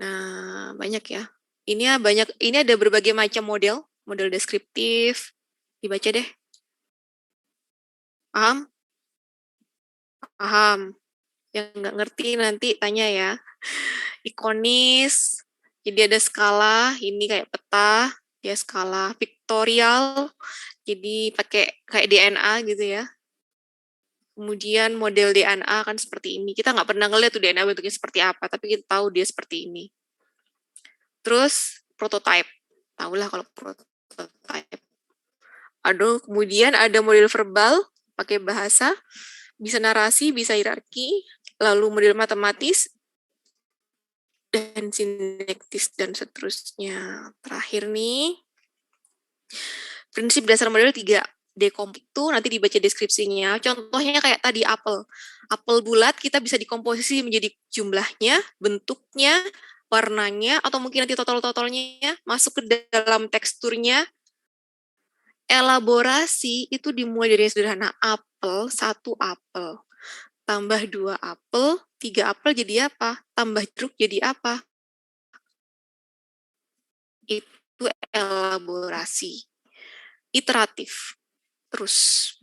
Nah, banyak ya. Ini ada berbagai macam model deskriptif. Dibaca deh. Paham? Paham. Yang nggak ngerti nanti tanya ya. Ikonis, jadi ada skala, ini kayak peta, ya skala pictorial, jadi pakai kayak DNA gitu ya. Kemudian model DNA kan seperti ini. Kita nggak pernah ngeliat tuh DNA bentuknya seperti apa, tapi kita tahu dia seperti ini. Terus prototype, tahulah kalau prototype. Kemudian ada model verbal, pakai bahasa, bisa narasi, bisa hierarki, lalu model matematis, dan sinektis, dan seterusnya. Terakhir nih, prinsip dasar model 3. Dekomp itu nanti dibaca deskripsinya. Contohnya kayak tadi apel. Apel bulat kita bisa dikomposisi menjadi jumlahnya, bentuknya, warnanya, atau mungkin nanti total-totalnya masuk ke dalam teksturnya. Elaborasi itu dimulai dari yang sederhana. Apel, 1 apel. Tambah 2 apel, 3 apel jadi apa? Tambah jeruk jadi apa? Itu elaborasi. Iteratif. Terus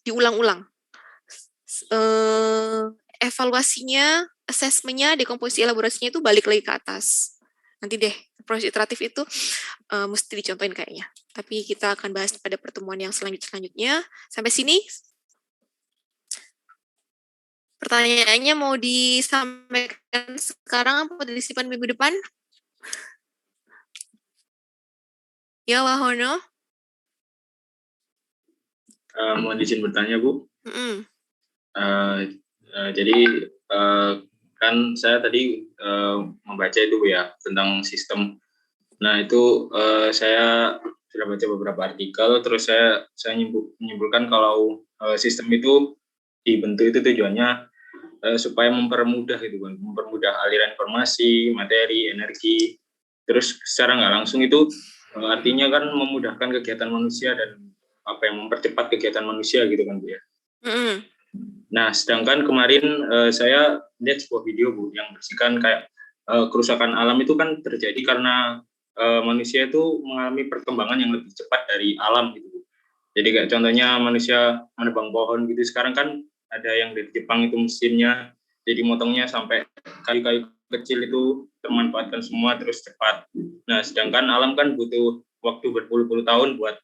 diulang-ulang. evaluasinya, assessment-nya, dekomposisi elaborasinya itu balik lagi ke atas. Nanti deh, proses iteratif itu mesti dicontohin kayaknya. Tapi kita akan bahas pada pertemuan yang selanjutnya. Sampai sini. Pertanyaannya mau disampaikan sekarang apa disimpan minggu depan? Ya, Wahono. Mohon izin bertanya, Bu. Mm-mm. Jadi kan saya tadi membaca itu, Bu, ya, tentang sistem. Nah, itu saya sudah baca beberapa artikel, terus saya menyimpulkan kalau sistem itu dibentuk itu tujuannya supaya mempermudah gitu kan, mempermudah aliran informasi, materi, energi. Terus secara nggak langsung itu artinya kan memudahkan kegiatan manusia dan apa yang mempercepat kegiatan manusia gitu kan, Bu, ya. Mm-mm. Nah, sedangkan kemarin saya lihat sebuah video, Bu, yang berisikan kayak kerusakan alam itu kan terjadi karena manusia itu mengalami perkembangan yang lebih cepat dari alam gitu, Bu. Jadi kayak contohnya manusia menebang pohon gitu, sekarang kan ada yang dari Jepang itu mesinnya, jadi motongnya sampai kayu-kayu kecil itu termanfaatkan semua terus cepat. Nah, sedangkan alam kan butuh waktu berpuluh-puluh tahun buat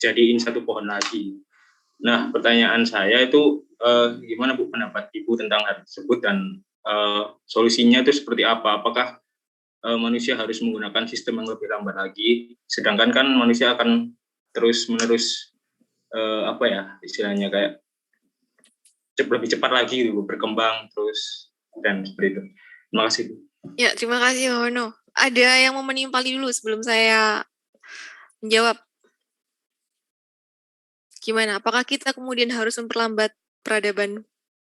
jadiin satu pohon lagi. Nah, pertanyaan saya itu gimana, Bu, pendapat Ibu tentang hal tersebut dan solusinya itu seperti apa? Apakah manusia harus menggunakan sistem yang lebih lambat lagi, sedangkan kan manusia akan terus-menerus apa ya istilahnya kayak lebih cepat lagi gitu, berkembang terus dan seperti itu. Terima kasih, Bu. Ya, terima kasih, Wahono. Ada yang mau menimpali dulu sebelum saya menjawab? Gimana? Apakah kita kemudian harus memperlambat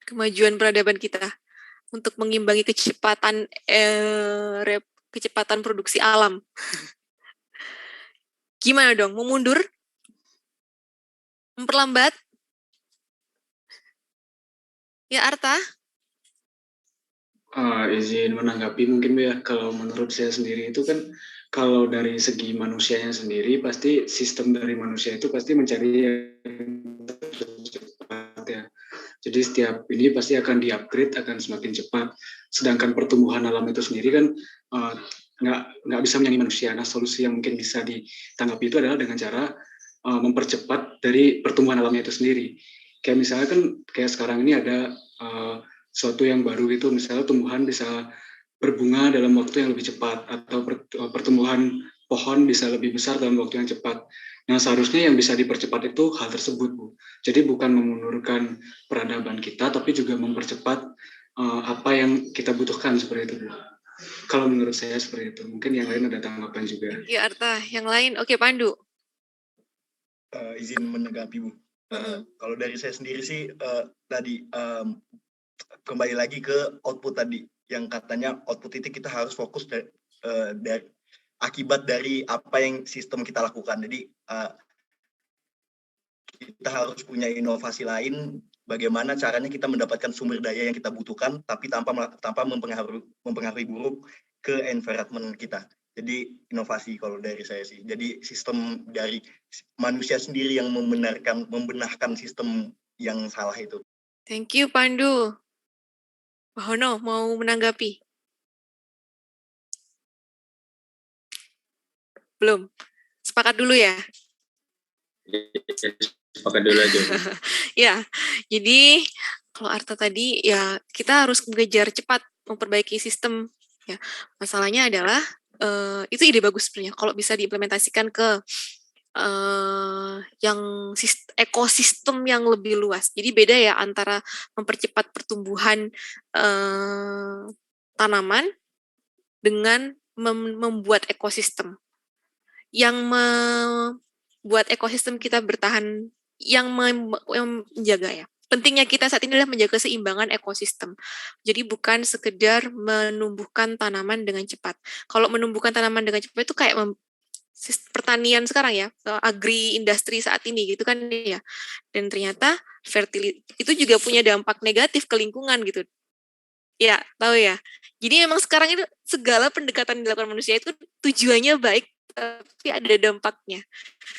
kemajuan peradaban kita untuk mengimbangi kecepatan produksi alam? Gimana dong? Mau mundur? Memperlambat? Ya, Arta? Izin menanggapi mungkin, Bu, ya. Kalau menurut saya sendiri itu kan kalau dari segi manusianya sendiri pasti sistem dari manusia itu pasti mencari yang tercepat ya. Jadi setiap ini pasti akan di-upgrade, akan semakin cepat. Sedangkan pertumbuhan alam itu sendiri kan nggak bisa menyanyi manusia. Nah, solusi yang mungkin bisa ditanggapi itu adalah dengan cara mempercepat dari pertumbuhan alamnya itu sendiri. Kayak misalnya kan kayak sekarang ini ada suatu yang baru itu, misalnya tumbuhan bisa berbunga dalam waktu yang lebih cepat atau pertumbuhan pohon bisa lebih besar dalam waktu yang cepat. Nah, seharusnya yang bisa dipercepat itu hal tersebut, Bu. Jadi bukan memundurkan peradaban kita, tapi juga mempercepat apa yang kita butuhkan seperti itu, Bu. Kalau menurut saya seperti itu. Mungkin yang lain ada tanggapan juga. Iya, Arta. Yang lain, oke, Pandu. Izin menanggapi, Bu. Kalau dari saya sendiri sih tadi kembali lagi ke output tadi yang katanya output itu kita harus fokus dari akibat dari apa yang sistem kita lakukan. Jadi kita harus punya inovasi lain, bagaimana caranya kita mendapatkan sumber daya yang kita butuhkan tapi tanpa mempengaruhi buruk ke environment kita. Jadi inovasi kalau dari saya sih. Jadi sistem dari manusia sendiri yang membenahkan sistem yang salah itu. Thank you, Pandu. Wahono, mau menanggapi? Belum? Sepakat dulu ya? Sepakat dulu aja. Ya, jadi kalau Arta tadi, ya kita harus mengejar cepat memperbaiki sistem. Ya, masalahnya adalah, itu ide bagus sebenarnya, kalau bisa diimplementasikan ke yang ekosistem yang lebih luas. Jadi beda ya antara mempercepat pertumbuhan tanaman dengan membuat ekosistem. Yang membuat ekosistem kita bertahan, yang menjaga ya. Pentingnya kita saat ini adalah menjaga keseimbangan ekosistem. Jadi bukan sekedar menumbuhkan tanaman dengan cepat. Kalau menumbuhkan tanaman dengan cepat itu kayak pertanian sekarang ya, agri industri saat ini gitu kan ya. Dan ternyata itu juga punya dampak negatif ke lingkungan gitu. Ya, tahu ya. Jadi memang sekarang itu segala pendekatan dilakukan manusia itu tujuannya baik, tapi ada dampaknya.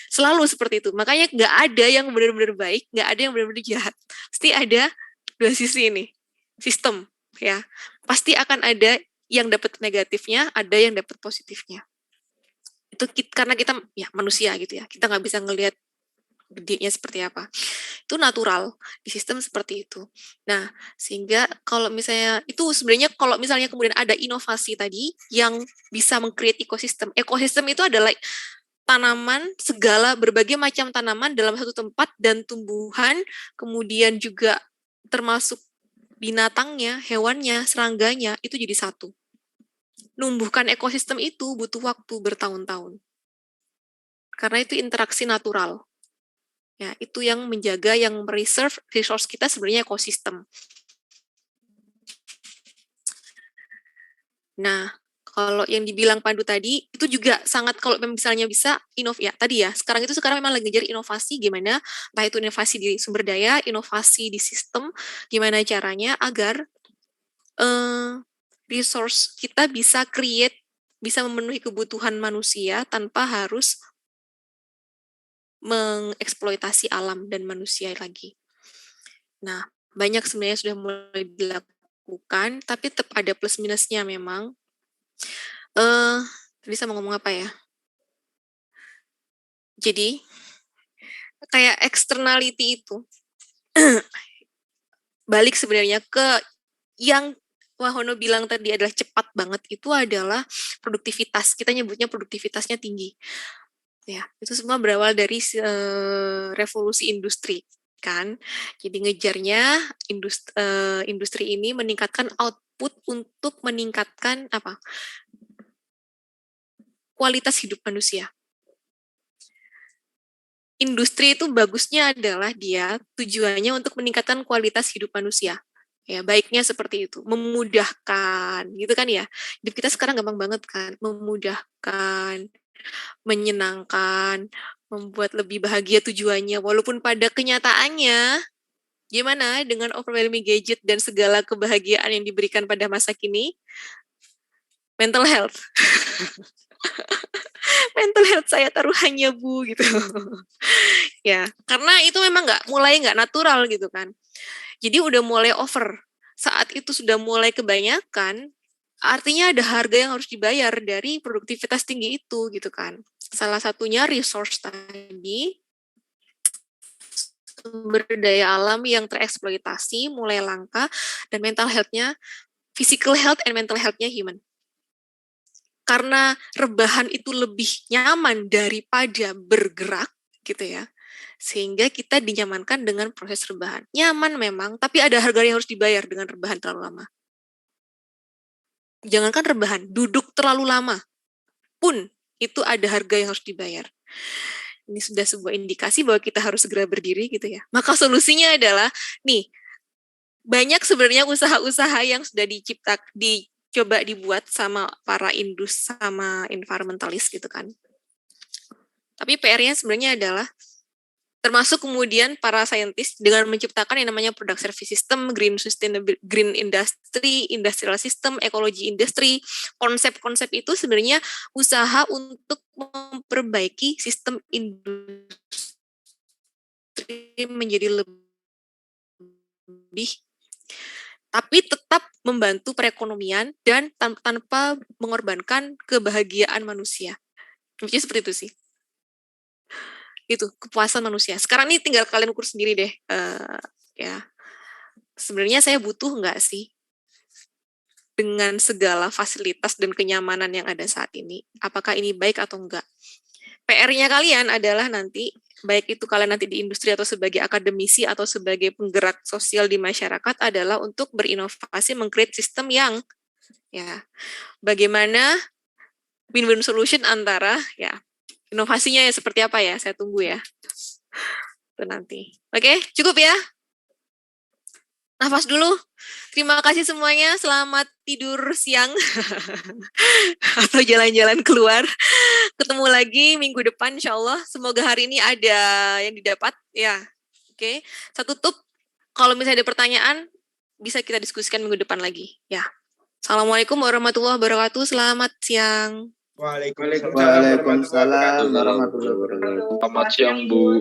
Selalu seperti itu. Makanya nggak ada yang benar-benar baik, nggak ada yang benar-benar jahat. Pasti ada dua sisi ini. sistem ya. Pasti akan ada yang dapat negatifnya, ada yang dapat positifnya. Itu karena kita ya manusia gitu ya. Kita nggak bisa ngelihat gedenya seperti apa. Itu natural di sistem seperti itu. Nah, sehingga kalau misalnya itu sebenarnya kalau misalnya kemudian ada inovasi tadi yang bisa meng-create ekosistem. Ekosistem itu adalah tanaman, segala berbagai macam tanaman dalam satu tempat dan tumbuhan, kemudian juga termasuk binatangnya, hewannya, serangganya, itu jadi satu. Numbuhkan ekosistem itu butuh waktu bertahun-tahun. Karena itu interaksi natural. Ya, itu yang menjaga, yang mereserve resource kita sebenarnya ekosistem. Nah, kalau yang dibilang Pandu tadi, itu juga sangat kalau misalnya bisa ya tadi ya, sekarang memang lagi ngejar inovasi gimana, entah itu inovasi di sumber daya, inovasi di sistem, gimana caranya agar resource kita bisa bisa memenuhi kebutuhan manusia tanpa harus mengeksploitasi alam dan manusia lagi. Nah, banyak sebenarnya sudah mulai dilakukan, tapi tetap ada plus minusnya memang. Tadi saya mau ngomong apa ya? Jadi, kayak externality itu, balik sebenarnya ke yang Wahono bilang tadi adalah cepat banget, itu adalah produktivitas. Kita nyebutnya produktivitasnya tinggi. Ya, itu semua berawal dari revolusi industri kan. Jadi ngejarnya industri ini meningkatkan output untuk meningkatkan kualitas hidup manusia. Industri itu bagusnya adalah dia tujuannya untuk meningkatkan kualitas hidup manusia. Ya, baiknya seperti itu, memudahkan, gitu kan ya. Hidup kita sekarang gampang banget kan, memudahkan, menyenangkan, membuat lebih bahagia tujuannya, walaupun pada kenyataannya, gimana dengan overwhelming gadget dan segala kebahagiaan yang diberikan pada masa kini? Mental health. Mental health saya taruhannya Bu, gitu. Ya, karena itu memang mulai nggak natural gitu kan. Jadi udah mulai over. Saat itu sudah mulai kebanyakan, artinya ada harga yang harus dibayar dari produktivitas tinggi itu gitu kan. Salah satunya resource tadi, sumber daya alam yang tereksploitasi, mulai langka, dan mental health-nya, physical health and mental health-nya human. Karena rebahan itu lebih nyaman daripada bergerak gitu ya, sehingga kita dinyamankan dengan proses rebahan. Nyaman memang, tapi ada harga yang harus dibayar dengan rebahan terlalu lama. Jangankan rebahan, duduk terlalu lama pun itu ada harga yang harus dibayar. Ini sudah sebuah indikasi bahwa kita harus segera berdiri gitu ya. Maka solusinya adalah, banyak sebenarnya usaha-usaha yang sudah dicoba dibuat sama para sama environmentalist gitu kan. Tapi PR-nya sebenarnya adalah termasuk kemudian para saintis dengan menciptakan yang namanya product service system, green industry, industrial system, ekologi industri. Konsep-konsep itu sebenarnya usaha untuk memperbaiki sistem industri menjadi lebih, tapi tetap membantu perekonomian dan tanpa mengorbankan kebahagiaan manusia. Jadi seperti itu sih. Itu kepuasan manusia. Sekarang ini tinggal kalian ukur sendiri deh. Ya, sebenarnya saya butuh nggak sih dengan segala fasilitas dan kenyamanan yang ada saat ini? Apakah ini baik atau enggak? PR-nya kalian adalah nanti, baik itu kalian nanti di industri atau sebagai akademisi atau sebagai penggerak sosial di masyarakat, adalah untuk berinovasi, meng-create sistem yang bagaimana win-win solution antara inovasinya seperti apa ya, saya tunggu ya. Itu nanti. Oke, cukup ya. Nafas dulu. Terima kasih semuanya. Selamat tidur siang. Atau jalan-jalan keluar. Ketemu lagi minggu depan insya Allah. Semoga hari ini ada yang didapat. Ya, oke. Saya tutup. Kalau misalnya ada pertanyaan, bisa kita diskusikan minggu depan lagi. Ya. Assalamualaikum warahmatullahi wabarakatuh. Selamat siang. Waalaikumsalam warahmatullahi wabarakatuh. Selamat siang Bu.